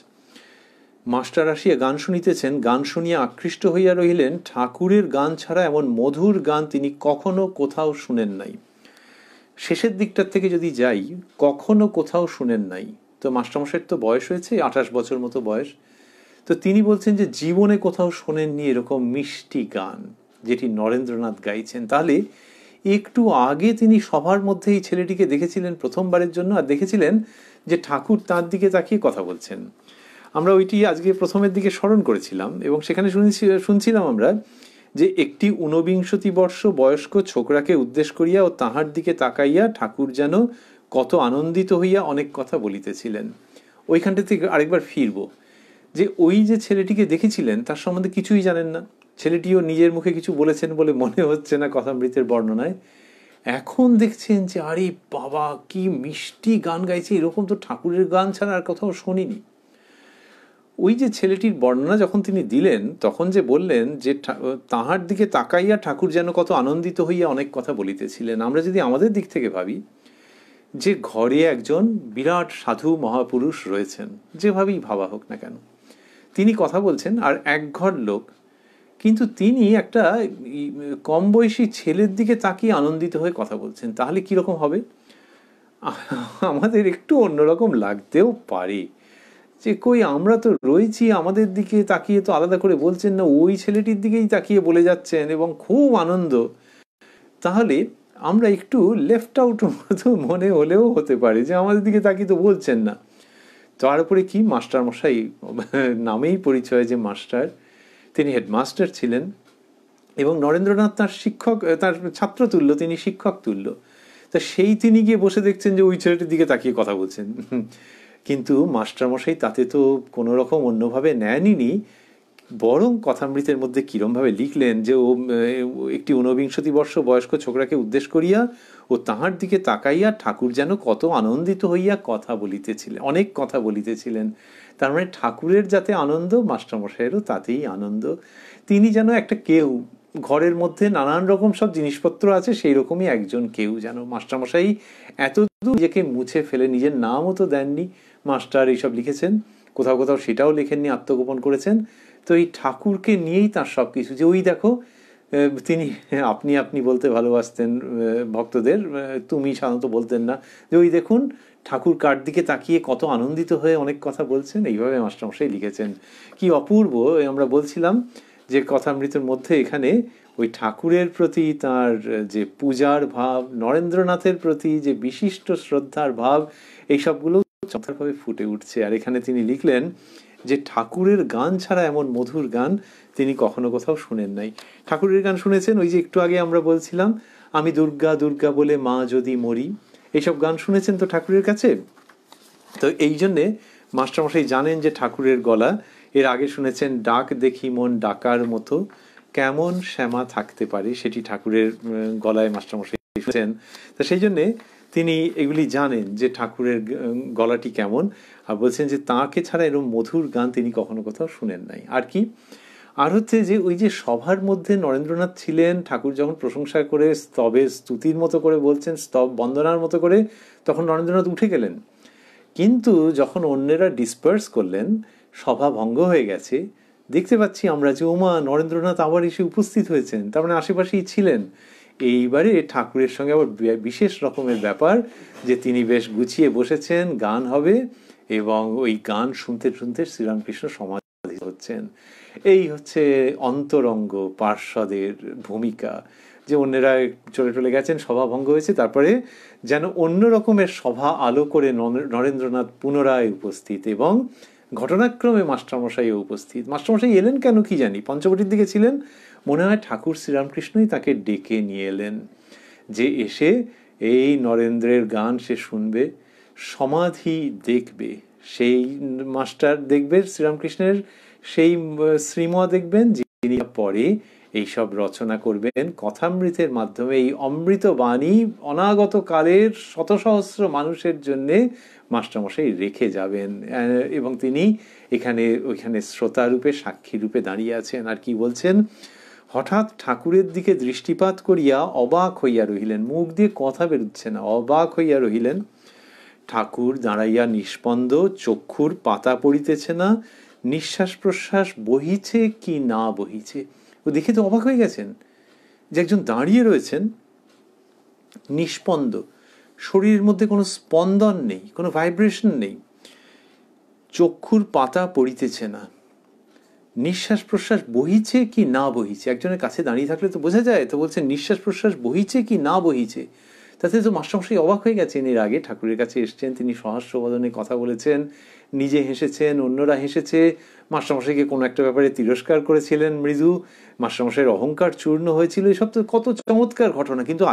মাস্টার আসিয়া গান শুনিতেছেন, গান শুনিয়া আকৃষ্ট হইয়া রহিলেন। ঠাকুরের গান ছাড়া এমন মধুর গান তিনি কখনো কোথাও শুনেন নাই। শেষের দিকটার থেকে যদি যাই, কখনো কোথাও শুনেন নাই, তো মাস্টারমশাইয়ের তো বয়স হয়েছে 28 বছর মতো বয়স। তো তিনি বলছেন যে জীবনে কোথাও শোনেননি এরকম মিষ্টি গান যেটি নরেন্দ্রনাথ গাইছেন। তাহলে একটু আগে তিনি সবার মধ্যে এই ছেলেটিকে দেখেছিলেন প্রথমবারের জন্য, আর দেখেছিলেন যে ঠাকুর তার দিকে তাকিয়ে কথা বলছেন। আমরা ওইটি আজকে প্রথমের দিকে স্মরণ করেছিলাম, এবং সেখানে শুনছিলাম আমরা যে একটি 49 বর্ষ বয়স্ক ছোকরাকে উদ্দেশ্য করিয়া ও তাহার দিকে তাকাইয়া ঠাকুর যেন কত আনন্দিত হইয়া অনেক কথা বলিতেছিলেন। ওইখানটা থেকে আরেকবার ফিরব, যে ওই যে ছেলেটিকে দেখেছিলেন তার সম্বন্ধে কিছুই জানেন না। ছেলেটিও নিজের মুখে কিছু বলেছেন বলে মনে হচ্ছে না কথামৃতের বর্ণনায়। এখন দেখছেন যে আরে বাবা কি মিষ্টি গান গাইছে, এরকম তো ঠাকুরের গান ছাড়া আর কোথাও শুনিনি। ওই যে ছেলেটির বর্ণনা যখন তিনি দিলেন, তখন যে বললেন যে তাহার দিকে তাকাইয়া ঠাকুর যেন কত আনন্দিত হইয়া অনেক কথা বলিতেছিলেন, আমরা যদি আমাদের দিক থেকে ভাবি যে ঘরে একজন বিরাট সাধু মহাপুরুষ রয়েছেন, যেভাবেই ভাবা হোক না কেন, তিনি কথা বলছেন, আর এক ঘর লোক, কিন্তু তিনি একটা কম বয়সী ছেলের দিকে তাকিয়ে আনন্দিত হয়ে কথা বলছেন, তাহলে কিরকম হবে? আমাদের একটু অন্যরকম লাগতেও পারে যে কই আমরা তো রয়েছি, আমাদের দিকে তাকিয়ে তো আলাদা করে বলছেন না, ওই ছেলেটির দিকেই তাকিয়ে বলে যাচ্ছেন এবং খুব আনন্দ। তাহলে আমরা একটু লেফট আউট মনে হলেও হতে পারে যে আমাদের দিকে তাকিয়ে তো বলছেন না। তার উপরে কি মাস্টার মশাই নামেই পরিচয় যে মাস্টার, তিনি হেডমাস্টার ছিলেন, এবং নরেন্দ্রনাথ তার শিক্ষক, তার ছাত্র তুল্য, তিনি শিক্ষক তুল্য। তা সেই তিনি গিয়ে বসে দেখছেন যে ওই ছেলেটির দিকে তাকিয়ে কথা বলছেন। কিন্তু মাস্টারমশাই তাতে তো কোনো রকম অন্যভাবে নেনইনি, বরং কথামৃতের মধ্যে কিরমভাবে লিখলেন যে ও একটি ঊনবিংশতি বর্ষ বয়স্ক ছোকরাকে উদ্দেশ্য করিয়া ও তাহার দিকে তাকাইয়া ঠাকুর যেন কত আনন্দিত হইয়া কথা বলিতেছিলেন, অনেক কথা বলিতেছিলেন। তার মানে ঠাকুরের যাতে আনন্দ, মাস্টারমশাইয়েরও তাতেই আনন্দ। তিনি যেন একটা কেউ, ঘরের মধ্যে নানান রকম সব জিনিসপত্র আছে, সেই রকমই একজন কেউ যেন। মাস্টারমশাই এতদূর নিজেকে মুছে ফেলে, নিজের নামও তো দেননি, মাস্টার এইসব লিখেছেন, কোথাও কোথাও সেটাও লেখেননি, আত্মগোপন করেছেন। তো এই ঠাকুরকে নিয়েই তার সব কিছু, যে ওই দেখো তিনি আপনি আপনি বলতে ভালোবাসতেন ভক্তদের, তুমি সাধারণত বলতেন না, যে ওই দেখুন ঠাকুর কার দিকে তাকিয়ে কত আনন্দিত হয়ে অনেক কথা বলছেন। এইভাবে মাস্টারমশাই লিখেছেন। কি অপূর্ব! আমরা বলছিলাম যে কথামৃতের মধ্যে এখানে ওই ঠাকুরের প্রতি তার যে পূজার ভাব, নরেন্দ্রনাথের প্রতি যে বিশিষ্ট শ্রদ্ধার ভাব, এইসবগুলো চমৎকারভাবে ফুটে উঠছে। আর এখানে তিনি লিখলেন যে ঠাকুরের গান ছাড়া এমন মধুর গান তিনি কখনো কোথাও শুনেন নাই। ঠাকুরের গান শুনেছেন, ওই যে একটু আগে আমরা বলছিলাম, আমি দুর্গা দুর্গা বলে মা যদি মরি, এইসব গান শুনেছেন তো ঠাকুরের কাছে। তো এই জন্যে মাস্টারমশাই জানেন যে ঠাকুরের গলা, এর আগে শুনেছেন ডাক দেখি মন ডাকার মতো কেমন শ্যামা থাকতে পারে, সেটি ঠাকুরের গলায় মাস্টারমশাই শুনেছেন। তো সেই জন্যে তিনি এগুলি জানেন যে ঠাকুরের গলাটি কেমন, আর বলছেন যে তাঁকে ছাড়া এরকম মধুর গান তিনি কখনো কোথাও শুনেন নাই। আর কি, আর হচ্ছে যে ওই যে সভার মধ্যে নরেন্দ্রনাথ ছিলেন, ঠাকুর যখন প্রশংসা করে স্তবে স্তুতির মতো করে বলছেন, স্তব বন্দনার মতো করে, তখন নরেন্দ্রনাথ উঠে গেলেন। কিন্তু যখন অন্যেরা ডিসপার্স করলেন, সভা ভঙ্গ হয়ে গেছে, দেখতে পাচ্ছি আমরা যে ওমা নরেন্দ্রনাথ আবার এসে উপস্থিত হয়েছেন, তার মানে আশেপাশেই ছিলেন। এইবারে ঠাকুরের সঙ্গে আবার বিশেষ রকমের ব্যাপার যে তিনি বেশ গুছিয়ে বসেছেন, গান হবে, এবং ওই গান শুনতে শুনতে শ্রীরামকৃষ্ণ সমাধি হচ্ছেন। এই হচ্ছে অন্তরঙ্গ পার্শ্বদের ভূমিকা, যে অন্যেরা চলে চলে গেছেন, সভা ভঙ্গ হয়েছে, তারপরে যেন অন্য রকমের সভা আলো করে নরেন্দ্রনাথ পুনরায় উপস্থিত, এবং ঘটনাক্রমে মাস্টারমশাইও উপস্থিত। মাস্টারমশাই এলেন কেন কি জানি, পঞ্চবটির দিকে ছিলেন, মনে হয় ঠাকুর শ্রীরামকৃষ্ণই তাকে ডেকে নিয়ে এলেন, যে এসে এই নরেন্দ্রের গান সে শুনবে, সমাধি দেখবে, সেই মাস্টার দেখবে শ্রীরামকৃষ্ণের, সেই শ্রীম দেখবেন, যিনি পরে এইসব রচনা করবেন কথামৃতের মাধ্যমে। এই অমৃত বাণী অনাগত কালের শত সহস্র মানুষের জন্যে মাস্টারমশাই রেখে যাবেন, এবং তিনি ওইখানে শ্রোতারূপে, সাক্ষী রূপে দাঁড়িয়ে আছেন। আর কি বলছেন, হঠাৎ ঠাকুরের দিকে দৃষ্টিপাত করিয়া অবাক হইয়া রহিলেন, মুখ দিয়ে কথা বেরোচ্ছে না, অবাক হইয়া রহিলেন। ঠাকুর দাঁড়াইয়া নিষ্পন্দ, চক্ষুর পাতা পড়িতেছে না, নিঃশ্বাস প্রশ্বাস বহিছে কি না বহিছে। ও দেখে তো অবাক হয়ে গেছেন যে একজন দাঁড়িয়ে রয়েছেন নিষ্পন্দ, শরীরের মধ্যে কোনো স্পন্দন নেই, কোনো ভাইব্রেশন নেই, চক্ষুর পাতা পড়িতেছে না, নিঃশ্বাস প্রশ্বাস বহিছে কি না বহিছে। একজনের কাছে দাঁড়িয়ে থাকলে তো বোঝা যায়, তো বলছেন নিঃশ্বাস প্রশ্বাস বহিছে কি না বহিছে। তাতে তো মাস্টারমশাই অবাক হয়ে গেছেন। এর আগে ঠাকুরের কাছে এসছেন, তিনি সহাস্যবদনে কথা বলেছেন, নিজে হেসেছেন, অন্যরা হেসেছে, মাস্টারমশাইকে কোনো একটা ব্যাপারে তিরস্কার করেছিলেন মৃদু, মাস্টারমশাইয়ের অহংকার চূর্ণ হয়েছিল, এসব তো কত চমৎকার ঘটনা। কিন্তু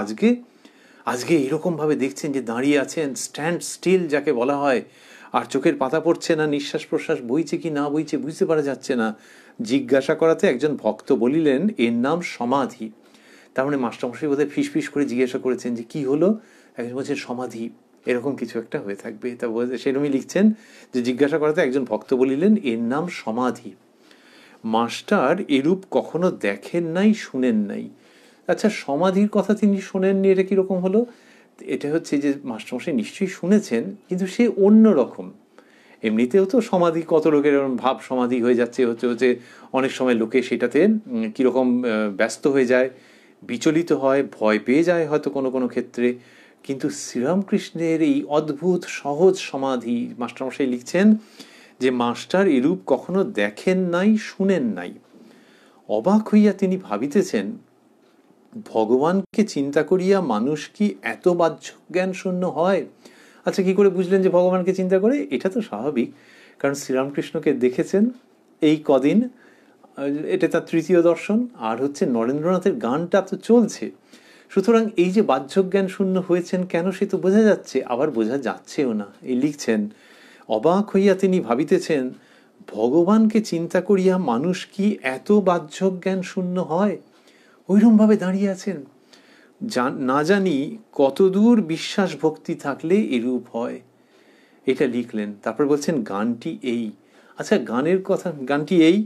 আজকে এইরকমভাবে দেখছেন যে দাঁড়িয়ে আছেন, স্ট্যান্ড স্টিল যাকে বলা হয়, আর চোখের পাতা পড়ছে না, নিঃশ্বাস প্রশ্বাস বইছে কি না বইছে বুঝতে পারা যাচ্ছে না। জিজ্ঞাসা করাতে একজন ভক্ত বলিলেন এর নাম সমাধি। তার মানে মাস্টারমশাই বোধহয় ফিস করে জিজ্ঞাসা করেছেন যে কি হলো, একজন বলছেন সমাধি, এরকম কিছু একটা হয়ে থাকবে। তা সেরকমই লিখছেন যে জিজ্ঞাসা করাতে একজন ভক্ত বলিলেন এর নাম সমাধি। মাস্টার এরূপ কখনো দেখেন নাই, শুনেন নাই। আচ্ছা, সমাধির কথা তিনি শোনেননি, এটা কিরকম হলো? এটা হচ্ছে যে মাস্টারমশাই নিশ্চয়ই শুনেছেন, কিন্তু সে অন্য রকম। এমনিতেও তো সমাধি কত লোকের ভাব সমাধি হয়ে যাচ্ছে, হচ্ছে অনেক সময় লোকে সেটাতে কীরকম ব্যস্ত হয়ে যায়, বিচলিত হয়, ভয় পেয়ে যায় হয়তো কোনো কোনো ক্ষেত্রে। কিন্তু শ্রীরামকৃষ্ণের এই অদ্ভুত সহজ সমাধি, মাস্টারমশাই লিখছেন যে মাস্টার এরূপ কখনো দেখেন নাই, শুনেন নাই। অবাক হইয়া তিনি ভাবিতেছেন, ভগবানকে চিন্তা করিয়া মানুষ কি এত বাহ্য জ্ঞান শূন্য হয়? আচ্ছা, কি করে বুঝলেন যে ভগবানকে চিন্তা করে? এটা তো স্বাভাবিক, কারণ শ্রীরামকৃষ্ণকে দেখেছেন এই কদিন, এটা তার তৃতীয় দর্শন, আর হচ্ছে নরেন্দ্রনাথের গানটা তো চলছে। সুতরাং এই যে বাহ্য জ্ঞান শূন্য হয়েছেন কেন, সে তো বোঝা যাচ্ছে, আবার বোঝা যাচ্ছেও না। এই লিখছেন, অবাক হইয়া তিনি ভাবিতেছেন, ভগবানকে চিন্তা করিয়া মানুষ কি এত বাহ্যক জ্ঞান শূন্য হয়? ওইরমভাবে দাঁড়িয়ে আছেন। না জানি কতদূর বিশ্বাস ভক্তি থাকলে এরূপ হয়। এটা লিখলেন। তারপর বলছেন গানটি এই। আচ্ছা, গানের কথা, গানটি এই,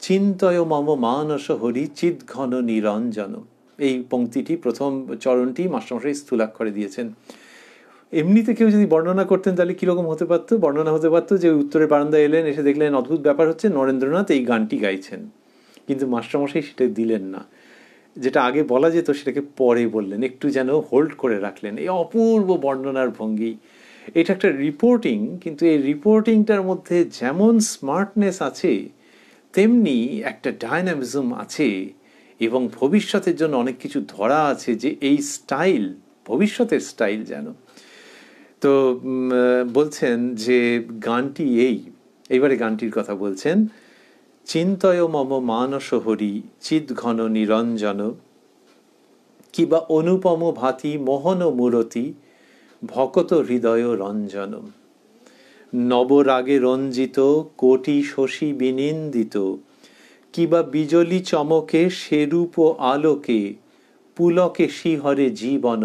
চিন্তয় মম মানস হরি চিৎ ঘন নিরঞ্জন। এই পংক্তিটি, প্রথম চরণটি মাস্টারমশাই স্থূলাক্ষরে দিয়েছেন। এমনিতে কেউ যদি বর্ণনা করতেন তাহলে কিরকম হতে পারতো? বর্ণনা হতে পারতো যে উত্তরের বারান্দায় এলেন, এসে দেখলেন অদ্ভুত ব্যাপার হচ্ছে, নরেন্দ্রনাথ এই গানটি গাইছেন। কিন্তু মাস্টারমশাই সেটা দিলেন না। যেটা আগে বলা যেত সেটাকে পরে বললেন, একটু যেন হোল্ড করে রাখলেন। এই অপূর্ব বর্ণনার ভঙ্গি। এটা একটা রিপোর্টিং, কিন্তু এই রিপোর্টিংটার মধ্যে যেমন স্মার্টনেস আছে তেমনি একটা ডায়নামিজম আছে, এবং ভবিষ্যতের জন্য অনেক কিছু ধরা আছে, যে এই স্টাইল ভবিষ্যতের স্টাইল যেন। তো বলছেন যে গানটি এই। এইবারে গানটির কথা বলছেন, চিন্তয় মম মানস হরি চিৎ ঘন নিরঞ্জন, কিবা অনুপম ভাতি মোহন মূরতি ভকত হৃদয় রঞ্জন, নবরাগে রঞ্জিত কোটি শশী বিনিন্দিত, কিবা বিজলি চমকে সেরূপ আলোকে পুলকে শিহরে জীবন,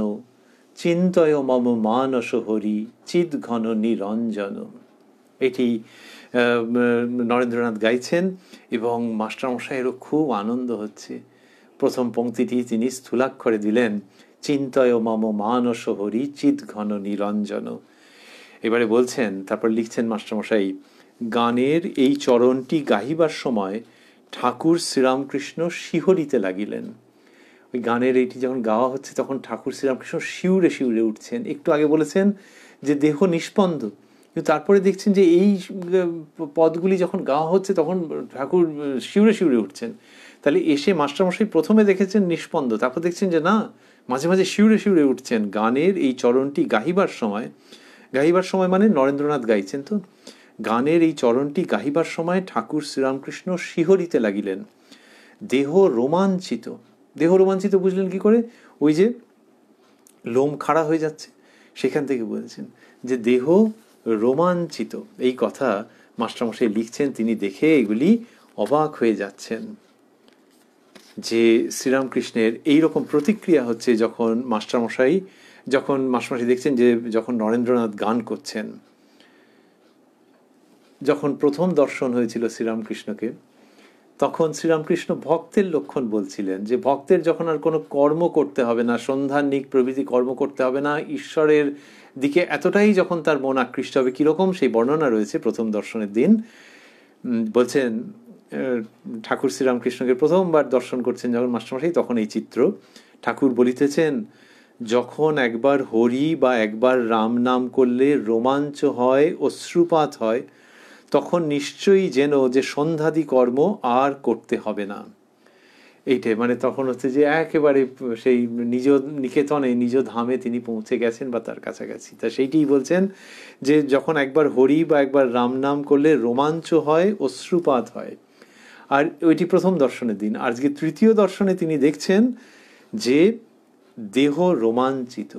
চিন্তয় মম মানস হরি চিৎ ঘন নিরঞ্জন। এটি নরেন্দ্রনাথ গাইছেন এবং মাস্টারমশাইয়েরও খুব আনন্দ হচ্ছে। প্রথম পংক্তিটি তিনি স্থূলাক্ষরে দিলেন, চিন্তয় মম মানস হরি চিৎ ঘন নিরঞ্জন। এবারে বলছেন, তারপর লিখছেন মাস্টারমশাই, গানের এই চরণটি গাহিবার সময় ঠাকুর শ্রীরামকৃষ্ণ শিহরিতে লাগিলেন। ওই গানের এইটি যখন গাওয়া হচ্ছে তখন ঠাকুর শ্রীরামকৃষ্ণ শিউরে শিউরে উঠছেন। একটু আগে বলেছেন যে দেহ নিষ্পন্দ, কিন্তু তারপরে দেখছেন যে এই পদগুলি যখন গাওয়া হচ্ছে তখন ঠাকুর শিউরে শিউরে উঠছেন। তাহলে এসে মাস্টারমশাই প্রথমে দেখেছেন নিষ্পন্দ, তারপর দেখছেন যে না, মাঝে মাঝে শিউরে শিউরে উঠছেন। গানের এই চরণটি গাহিবার সময়, গাহিবার সময় মানে নরেন্দ্রনাথ গাইছেন, তো গানের এই চরণটি গাহিবার সময় ঠাকুর শ্রীরামকৃষ্ণ শিহরিতে লাগিলেন। দেহ রোমাঞ্চিত। দেহ রোমাঞ্চিত বুঝলেন কি করে? ওই যে লোম খাড়া হয়ে যাচ্ছে, সেখান থেকে বলছেন যে দেহ রোমাঞ্চিত। এই কথা মাস্টারমশাই লিখছেন, তিনি দেখে এগুলি অবাক হয়ে যাচ্ছেন যে শ্রীরামকৃষ্ণের এইরকম প্রতিক্রিয়া হচ্ছে যখন মাস্টারমশাই দেখছেন যে যখন নরেন্দ্রনাথ গান করছেন। যখন প্রথম দর্শন হয়েছিল শ্রীরামকৃষ্ণকে, তখন শ্রীরামকৃষ্ণ ভক্তের লক্ষণ বলছিলেন, যে ভক্তের যখন আর কোনো কর্ম করতে হবে না, সন্ধানিক প্রভৃতি কর্ম করতে হবে না, ঈশ্বরের দিকে এতটাই যখন তার মন আকৃষ্ট হবে, কীরকম সেই বর্ণনা রয়েছে প্রথম দর্শনের দিন। বলছেন ঠাকুর শ্রীরামকৃষ্ণকে প্রথমবার দর্শন করছেন যখন মাস্টারমশাই, তখন এই চিত্র। ঠাকুর বলিতেছেন, যখন একবার হরি বা একবার রাম নাম করলে রোমাঞ্চ হয়, অশ্রুপাত হয়, তখন নিশ্চয়ই যেন যে সন্ধ্যাদি কর্ম আর করতে হবে না। এইটাই মানে তখন হচ্ছে যে একেবারে সেই নিজ নিকেতনে, নিজ ধামে তিনি পৌঁছে গেছেন বা তার কাছাকাছি। তা সেইটিই বলছেন যে যখন একবার হরি বা একবার রাম নাম করলে রোমাঞ্চ হয়, অশ্রুপাত হয়। আর ওইটি প্রথম দর্শনের দিন। আজকে তৃতীয় দর্শনে তিনি দেখছেন যে দেহ রোমাঞ্চিত।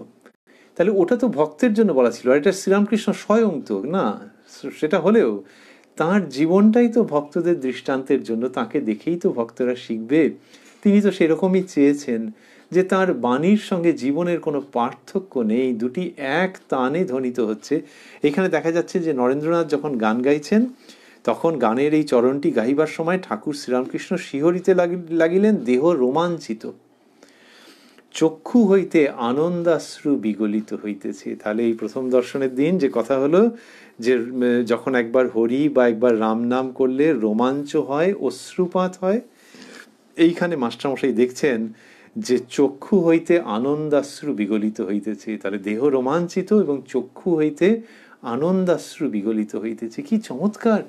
তাহলে ওটা তো ভক্তের জন্য বলা ছিল, আর এটা শ্রীরামকৃষ্ণ স্বয়ং তো না, সেটা হলেও তাঁর জীবনটাই তো ভক্তদের দৃষ্টান্তের জন্য, তাকে দেখেই তো ভক্তরা শিখবে। তিনি তো সেরকমই চেয়েছেন যে তাঁর বাণীর সঙ্গে জীবনের কোনো পার্থক্য নেই, দুটি এক তানে ধ্বনিত হচ্ছে। এখানে দেখা যাচ্ছে যে নরেন্দ্রনাথ যখন গান গাইছেন তখন গানের এই চরণটি গাইবার সময় ঠাকুর শ্রীরামকৃষ্ণ শিহরিতে লাগিলেন, দেহ রোমাঞ্চিত, চক্ষু হইতে আনন্দাশ্রু বিগলিত হইতেছে। তাহলে এই প্রথম দর্শনের দিন যে কথা হলো যে যখন একবার হরি বা একবার রাম নাম করলে রোমাঞ্চ হয়, অশ্রুপাত হয়, এইখানে মাস্টারমশাই দেখছেন যে চক্ষু হইতে আনন্দাশ্রু বিগলিত হইতেছে। তাহলে দেহ রোমাঞ্চিত এবং চক্ষু হইতে আনন্দাশ্রু বিগলিত হইতেছে। কি চমৎকার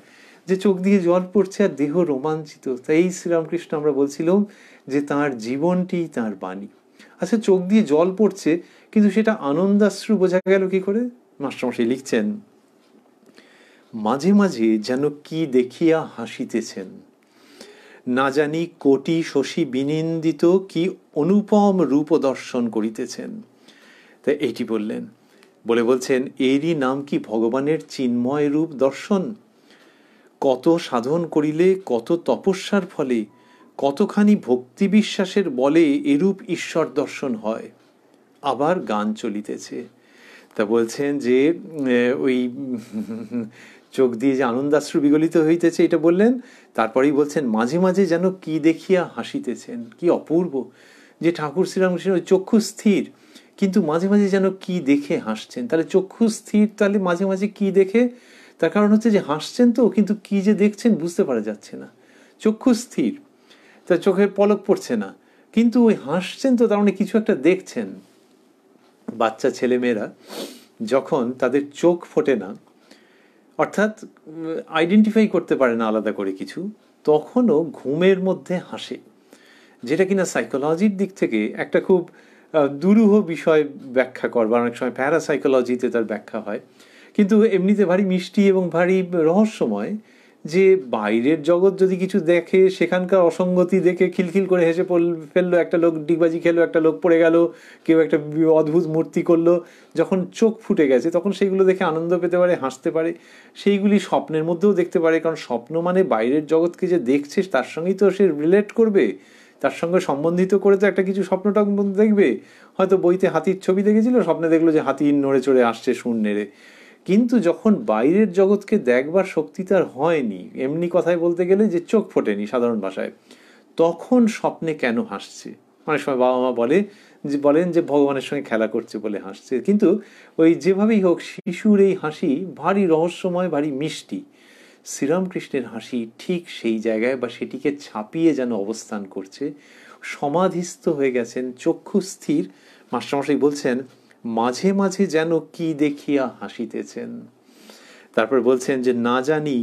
যে চোখ দিয়ে জল পড়ছে আর দেহ রোমাঞ্চিত। তাই শ্রীরামকৃষ্ণ আমরা বলছিলাম যে তাঁর জীবনটি তাঁর বাণী। আচ্ছা, চোখ দিয়ে জল পড়ছে কিন্তু সেটা আনন্দাশ্রু বোঝা গেল কি করে? মাস্টারমশাই লিখছেন, মাঝে মাঝে যেন কি দেখিয়া হাসিতেছেন, না জানি কোটি শশী বিনিন্দিত কি অনুপম রূপ দর্শন করিতেছেন। তাই এইটি বললেন বলে বলছেন, এরই নাম কি ভগবানের চিন্ময় রূপ দর্শন। কত সাধন করিলে, কত তপস্যার ফলে, কতখানি ভক্তি বিশ্বাসের বলে এরূপ ঈশ্বর দর্শন হয়। আবার গান চলিতেছে। তা বলছেন যে ওই চোখ দিয়ে যে আনন্দাশ্রু বিগলিত হইতেছে এটা বললেন, তারপরেই বলছেন মাঝে মাঝে যেন কি দেখিয়া হাসিতেছেন। কি অপূর্ব যে ঠাকুর শ্রীরামকৃষ্ণ ওই চক্ষু স্থির, কিন্তু মাঝে মাঝে যেন কি দেখে হাসছেন। তাহলে চক্ষু স্থির, তাহলে মাঝে মাঝে কি দেখে? তার কারণ হচ্ছে যে হাসছেন তো, কিন্তু কি যে দেখছেন বুঝতে পারা যাচ্ছে না। চক্ষু স্থির, তার চোখের পলক পড়ছে না, কিন্তু ওই হাসছেন তো, তার মানে কিছু একটা দেখছেন। বাচ্চা ছেলেমেয়েরা যখন তাদের চোখ ফোটে না, অর্থাৎ আইডেন্টিফাই করতে পারে না আলাদা করে কিছু, তখনও ঘুমের মধ্যে হাসে, যেটা কিনা সাইকোলজির দিক থেকে একটা খুব দুরূহ বিষয় ব্যাখ্যা করবার অনেক সময় প্যারাসাইকোলজিতে তার ব্যাখ্যা হয়, কিন্তু এমনিতে ভারী মিষ্টি এবং ভারী রহস্যময়। যে বাইরের জগৎ যদি কিছু দেখে, সেখানকার অসঙ্গতি দেখে খিলখিল করে হেসে ফেললো, একটা লোক ডিগবাজি খেলো, একটা লোক পড়ে গেল, কেউ একটা অদ্ভুত মূর্তি করলো, যখন চোখ ফুটে গেছে তখন সেইগুলো দেখে আনন্দ পেতে পারে, হাসতে পারে। সেইগুলি স্বপ্নের মধ্যেও দেখতে পারে, কারণ স্বপ্ন মানে বাইরের জগৎকে যে দেখছে তার সঙ্গেই তো সে রিলেট করবে, তার সঙ্গে সম্বন্ধিত করে তো একটা কিছু স্বপ্নটা দেখবে। হয়তো বইতে হাতির ছবি দেখেছিল, স্বপ্নে দেখলো যে হাতি নড়ে চড়ে আসছে সুর নেড়ে। কিন্তু যখন বাইরের জগৎকে দেখবার শক্তি তার হয়নি, এমনি কথায় বলতে গেলে যে চোখ ফোটেনি সাধারণ ভাষায়, তখন স্বপ্নে কেন হাসছে? অনেক সময় বাবা মা বলেন যে ভগবানের সঙ্গে খেলা করছে বলে হাসছে, কিন্তু ওই যেভাবেই হোক শিশুর এই হাসি ভারী রহস্যময়, ভারী মিষ্টি। শ্রীরামকৃষ্ণের হাসি ঠিক সেই জায়গায় বা সেটিকে ছাপিয়ে যেন অবস্থান করছে, সমাধিস্থ হয়ে গেছেন, চক্ষু স্থির। মাস্টারমশাই বলছেন মাঝে মাঝে যেন কি দেখিয়া হাসিতেছেন। তারপর বলছেন যে না জানি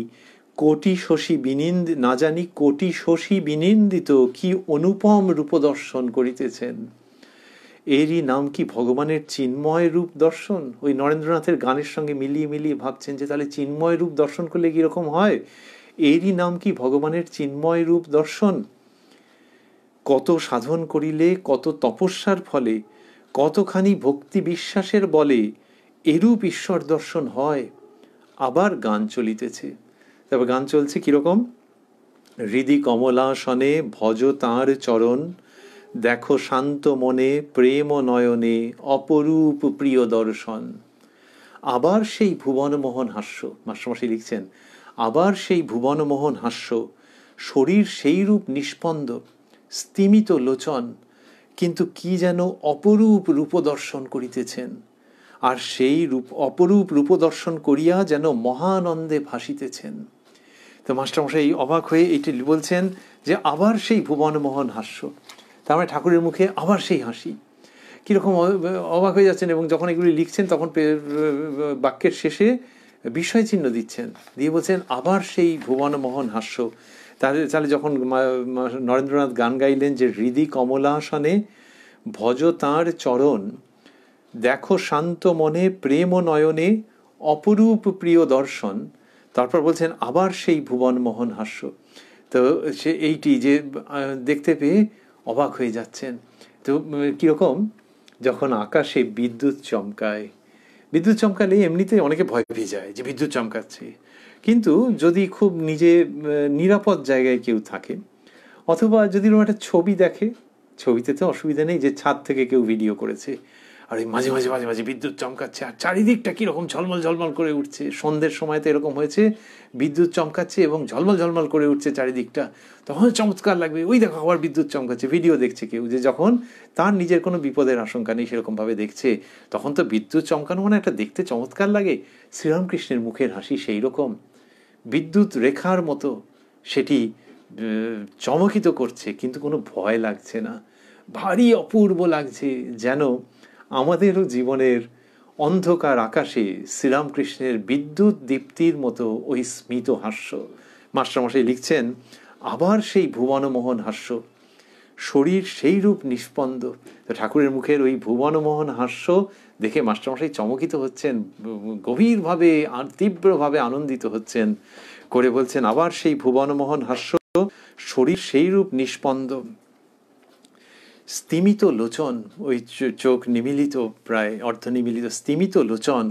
কোটি শশী বিনিন্দিত কি অনুপম রূপদর্শন করিতেছেন। এরই নাম কি ভগবানের চিন্ময় রূপ দর্শন। ওই নরেন্দ্রনাথের গানের সঙ্গে মিলিয়ে মিলিয়ে ভাবছেন যে তাহলে চিন্ময় রূপ দর্শন করলে কিরকম হয়। এরই নাম কি ভগবানের চিন্ময় রূপ দর্শন। কত সাধন করিলে, কত তপস্যার ফলে, কতখানি ভক্তি বিশ্বাসের বলে এরূপ ঈশ্বর দর্শন হয়। আবার গান চলিতেছে। তারপর গান চলছে কিরকম, হৃদি কমলাসনে ভজ তাঁর চরণ, দেখো শান্ত মনে প্রেম নয়নে অপরূপ প্রিয় দর্শন। আবার সেই ভুবনমোহন হাস্য, মাস্টারমশাই লিখছেন, আবার সেই ভুবনমোহন হাস্য, শরীর সেই রূপ নিষ্পন্দ, স্তিমিত লোচন, কিন্তু কি যেন অপরূপ রূপদর্শন করিতেছেন। আর সেই অপরূপ রূপদর্শন করিয়া যেন মহানন্দে ভাসিতেছেন। তো মাস্টারমশাই অবাক হয়ে এইটি বলছেন যে আবার সেই ভুবনমোহন হাস্য, তার মানে ঠাকুরের মুখে আবার সেই হাসি। কীরকম অবাক হয়ে যাচ্ছেন, এবং যখন এগুলি লিখছেন তখন বাক্যের শেষে বিষয় চিহ্ন দিচ্ছেন, দিয়ে বলছেন আবার সেই ভুবনমোহন হাস্য। তাহলে যখন নরেন্দ্রনাথ গান গাইলেন যে হৃদি কমলাসনে ভজ তাঁর চরণ, দেখো শান্ত মনে প্রেম নয়নে অপরূপ প্রিয় দর্শন, তারপর বলছেন আবার সেই ভুবনমোহন হাস্য। তো সে এইটি যে দেখতে পেয়ে অবাক হয়ে যাচ্ছেন। তো কীরকম, যখন আকাশে বিদ্যুৎ চমকায়, বিদ্যুৎ চমকালে এমনিতে অনেকে ভয় পেয়ে যায় যে বিদ্যুৎ চমকাচ্ছে, কিন্তু যদি খুব নিজে নিরাপদ জায়গায় কেউ থাকে, অথবা যদি ওরকম একটা ছবি দেখে, ছবিতে তো অসুবিধা নেই যে ছাদ থেকে কেউ ভিডিও করেছে, আর ওই মাঝে মাঝে মাঝে মাঝে বিদ্যুৎ চমকাচ্ছে আর চারিদিকটা কীরকম ঝলমল ঝলমল করে উঠছে। সন্ধ্যের সময় তো এরকম হয়েছে, বিদ্যুৎ চমকাচ্ছে এবং ঝলমল ঝলমল করে উঠছে চারিদিকটা, তখন চমৎকার লাগবে। ওই দেখো আবার বিদ্যুৎ চমকাচ্ছে, ভিডিও দেখছে কেউ, যে যখন তার নিজের কোনো বিপদের আশঙ্কা নেই সেরকমভাবে দেখছে, তখন তো বিদ্যুৎ চমকানো মানে একটা দেখতে চমৎকার লাগে। শ্রীরামকৃষ্ণের মুখের হাসি সেই রকম, বিদ্যুৎ রেখার মতো সেটি চমকিত করছে, কিন্তু কোনো ভয় লাগছে না, ভারী অপূর্ব লাগছে, যেন আমাদেরও জীবনের অন্ধকার আকাশে শ্রীরামকৃষ্ণের বিদ্যুৎ দীপ্তির মতো ওই স্মিত হাস্য। মাস্টারমশাই লিখছেন আবার সেই ভুবনমোহন হাস্য, শরীর সেই রূপ নিষ্পন্দ। তো ঠাকুরের মুখের ওই ভুবনমোহন হাস্য দেখে মাস্টারমশাই চমকিত হচ্ছেন, গভীরভাবে আর তীব্রভাবে আনন্দিত হচ্ছেন, করে বলছেন আবার সেই ভুবনমোহন হাস্য, শরীর সেই রূপ নিষ্পন্দ, স্তিমিত লোচন, ওই চোখ নিমিলিত, প্রায় অর্ধনিমিলিত স্তিমিত লোচন,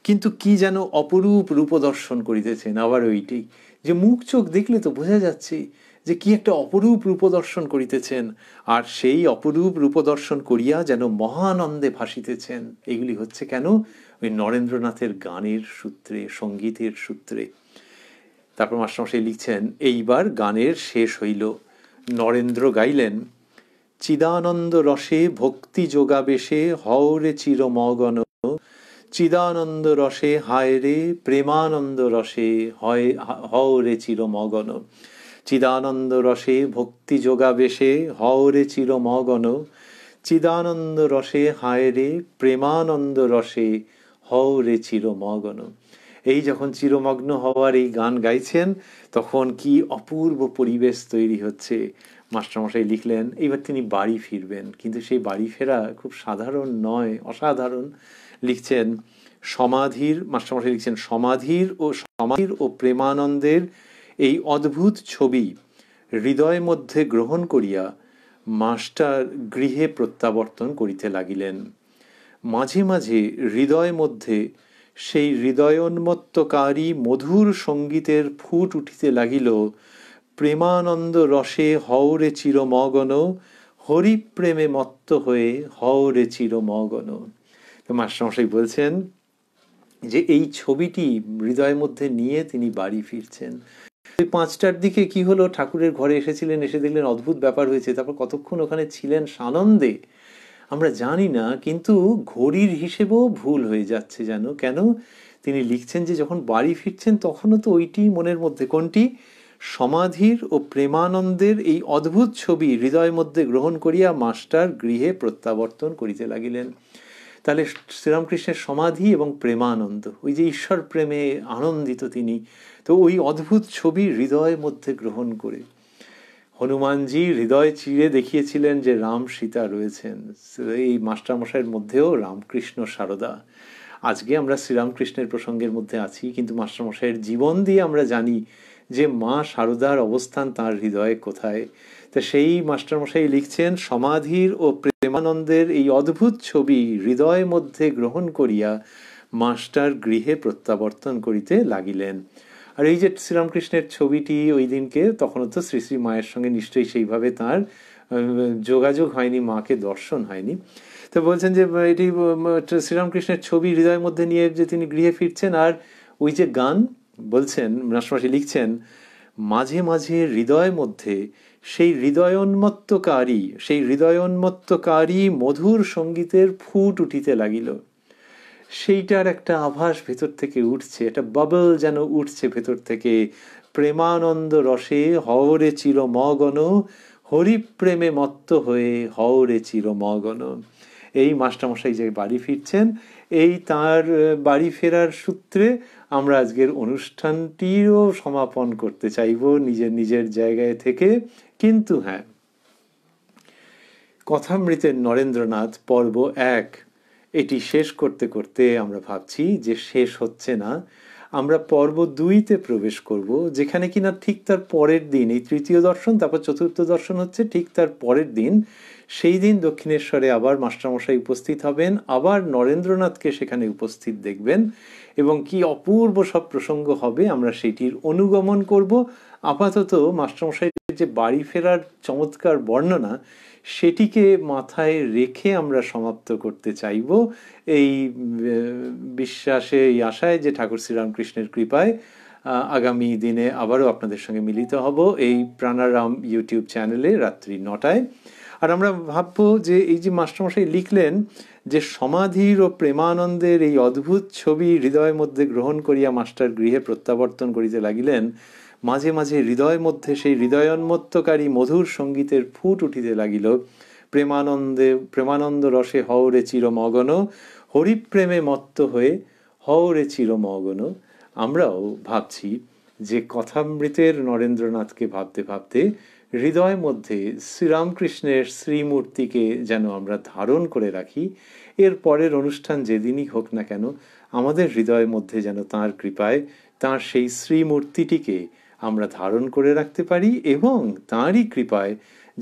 কিন্তু কি যেন অপরূপ রূপদর্শন করিতেছেন। আবার ওইটাই যে মুখ চোখ দেখলে তো বোঝা যাচ্ছে যে কি একটা অপরূপ রূপদর্শন করিতেছেন, আর সেই অপরূপ রূপদর্শন করিয়া যেন মহানন্দে ভাসিতেছেন। এগুলি হচ্ছে কেন? ওই নরেন্দ্রনাথের গানের সূত্রে, সঙ্গীতের সূত্রে। তারপর মাস্টারমশাই লিখছেন, এইবার গানের শেষ হইল। নরেন্দ্র গাইলেন, চিদানন্দ রসে ভক্তি যোগাবেশে হওরে চিরমগন, চিদানন্দ রসে হায় রে প্রেমানন্দ রসে হওরে চিরমগন, চিদানন্দ রসে ভক্তি যোগাবেশে হওরে চিরমগন, চিদানন্দ রসে হায় রে প্রেমানন্দ রসে হওরে চিরমগন। এই যখন চিরমগ্ন হওয়ার এই গান গাইছেন, তখন কি অপূর্ব পরিবেশ তৈরি হচ্ছে। মাস্টারমশাই লিখলেন, এইবার তিনি বাড়ি ফিরবেন, কিন্তু সেই বাড়ি ফেরা খুব সাধারণ নয়, অসাধারণ। লিখছেন, মাস্টারমশাই লিখছেন, সমাধির ও প্রেমানন্দের এই অদ্ভুত ছবি হৃদয় মধ্যে গ্রহণ করিয়া মাস্টার গৃহে প্রত্যাবর্তন করিতে লাগিলেন। মাঝে মাঝে হৃদয় মধ্যে সেই হৃদয়োন্মত্তকারী মধুর সঙ্গীতের ফুট উঠিতে লাগিল, প্রেমানন্দ রসে হওরে চিরমগন, হরিপ্রেমে মত্ত হয়ে হওরে চিরমগন। তো মাস্টারমশাই বলছেন যে এই ছবিটি হৃদয়ের মধ্যে নিয়ে তিনি বাড়ি ফিরছেন। 5টার দিকে কি হলো, ঠাকুরের ঘরে এসেছিলেন, এসে দেখলেন অদ্ভুত ব্যাপার হয়েছে, তারপর কতক্ষণ ওখানে ছিলেন সানন্দে আমরা জানি না, কিন্তু ঘড়ির হিসেবেও ভুল হয়ে যাচ্ছে যেন। কেন? তিনি লিখছেন যে যখন বাড়ি ফিরছেন তখনও তো ওইটি মনের মধ্যে, কোনটি? সমাধির ও প্রেমানন্দের এই অদ্ভুত ছবি হৃদয়ের মধ্যে গ্রহণ করিয়া মাস্টার গৃহে প্রত্যাবর্তন করিতে লাগিলেন। তাহলে শ্রীরামকৃষ্ণের সমাধি এবং প্রেমানন্দ, ওই যে ঈশ্বর প্রেমে আনন্দিত তিনি, তো ওই অদ্ভুত ছবি হৃদয়ের মধ্যে গ্রহণ করে হনুমানজি হৃদয় চিরে দেখিয়েছিলেন যে রাম সীতা রয়েছেন। এই মাস্টারমশাইয়ের মধ্যেও রামকৃষ্ণ সারদা। আজকে আমরা শ্রীরামকৃষ্ণের প্রসঙ্গের মধ্যে আছি, কিন্তু মাস্টারমশাইয়ের জীবন দিয়ে আমরা জানি যে মা সারদার অবস্থান তাঁর হৃদয়ে কোথায়। তা সেই মাস্টারমশাই লিখছেন, সমাধির ও প্রেমানন্দের এই অদ্ভুত ছবি হৃদয় মধ্যে গ্রহণ করিয়া মাস্টার গৃহে প্রত্যাবর্তন করিতে লাগিলেন। আর এই যে শ্রীরামকৃষ্ণের ছবিটি ওই দিনকে, তখন তো শ্রী শ্রী মায়ের সঙ্গে নিশ্চয়ই সেইভাবে তার যোগাযোগ হয়নি, মাকে দর্শন হয়নি। তো বলছেন যে এটি শ্রীরামকৃষ্ণের ছবি হৃদয়ের মধ্যে নিয়ে যে তিনি গৃহে ফিরছেন, আর ওই যে গান বলছেন, মাস্টারমশাই লিখছেন, মাঝে মাঝে হৃদয়ের মধ্যে সেই হৃদয়োন্মত্তকারী মধুর সঙ্গীতের ফুট উঠিতে লাগিল। সেইটার একটা আভাস ভেতর থেকে উঠছে, একটা বাবল যেন উঠছে ভেতর থেকে। প্রেমানন্দ রসে হওরে চিরমগন, হরিপ্রেমে মত্ত হয়ে হওরে চিরমগন। এই মাস্টারমশাই যে বাড়ি ফিরছেন, এই তার বাড়ি ফেরার সূত্রে আমরা আজকের অনুষ্ঠানটিও সমাপন করতে চাইব নিজের নিজের জায়গায় থেকে। কিন্তু হ্যাঁ, কথামৃতের নরেন্দ্রনাথ পর্ব 1 এটি শেষ করতে করতে আমরা ভাবছি যে শেষ হচ্ছে না। আমরা পর্ব 2-তে প্রবেশ করব, যেখানে কিনা ঠিক তার পরের দিন, এই তৃতীয় দর্শন তারপর চতুর্থ দর্শন হচ্ছে ঠিক তার পরের দিন। সেই দিন দক্ষিণেশ্বরে আবার মাস্টারমশাই উপস্থিত হবেন, আবার নরেন্দ্রনাথকে সেখানে উপস্থিত দেখবেন, এবং কি অপূর্ব সব প্রসঙ্গ হবে আমরা সেটির অনুগমন করব। আপাতত মাস্টারমশাইয়ের যে বাড়ি ফেরার চমৎকার বর্ণনা, সেটিকে মাথায় রেখে আমরা সমাপ্ত করতে চাইব, এই বিশ্বাসে, এই আশায় যে ঠাকুর শ্রীরামকৃষ্ণের কৃপায় আগামী দিনে আবারও আপনাদের সঙ্গে মিলিত হব এই প্রাণারাম ইউটিউব চ্যানেলে রাত্রি 9টায়। আর আমরা ভাববো যে এই যে মাস্টারমশাই লিখলেন যে সমাধির ও প্রেমানন্দের এই অদ্ভুত ছবি হৃদয়ের মধ্যে গ্রহণ করিয়া মাস্টার গৃহে প্রত্যাবর্তন করিতে লাগিলেন, মাঝে মাঝে হৃদয়ের মধ্যে সেই হৃদয়োন্মত্তকারী মধুর সঙ্গীতের ফুট উঠিতে লাগিল, প্রেমানন্দ রসে হওরে চিরমগন, হরিপ্রেমে মত্ত হয়ে হওরে চিরমগন। আমরাও ভাবছি যে কথামৃতের নরেন্দ্রনাথকে ভাবতে ভাবতে হৃদয় মধ্যে শ্রীরামকৃষ্ণের শ্রীমূর্তিকে যেন আমরা ধারণ করে রাখি। এর পরের অনুষ্ঠান যেদিনই হোক না কেন, আমাদের হৃদয়ের মধ্যে যেন তাঁর কৃপায় তাঁর সেই শ্রীমূর্তিটিকে আমরা ধারণ করে রাখতে পারি, এবং তাঁরই কৃপায়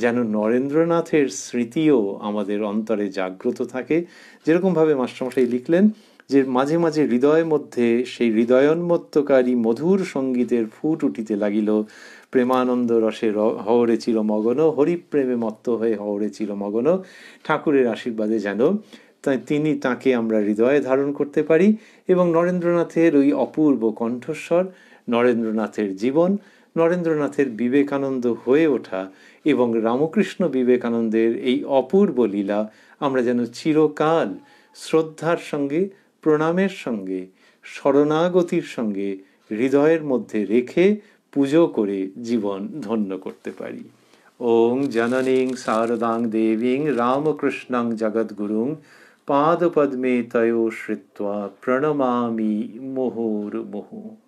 যেন নরেন্দ্রনাথের স্মৃতিও আমাদের অন্তরে জাগ্রত থাকে। যেরকমভাবে মাস্টারমশাই লিখলেন যে মাঝে মাঝে হৃদয়ের মধ্যে সেই হৃদয়োন্মত্তকারী মধুর সঙ্গীতের ফুট উঠিতে লাগিল, প্রেমানন্দ রসে হওরে চিরমগন, হরিপ্রেমে মত্ত হয়ে হওরে চিরমগন। ঠাকুরের আশীর্বাদে যেন তিনি তাকে আমরা হৃদয়ে ধারণ করতে পারি এবং নরেন্দ্রনাথের ওই অপূর্ব কণ্ঠস্বর, নরেন্দ্রনাথের জীবন, নরেন্দ্রনাথের বিবেকানন্দ হয়ে ওঠা এবং রামকৃষ্ণ বিবেকানন্দের এই অপূর্ব লীলা আমরা যেন চিরকাল শ্রদ্ধার সঙ্গে, প্রণামের সঙ্গে, শরণাগতির সঙ্গে হৃদয়ের মধ্যে রেখে পুজো করে জীবন ধন্য করতে পারি। ওং জননীং শারদাং দেবীং রামকৃষ্ণং জগদ্গুরুং পাদপদ্মে তয়ো শ্রিত্বা প্রণমামি মুহুর্মুহুঃ।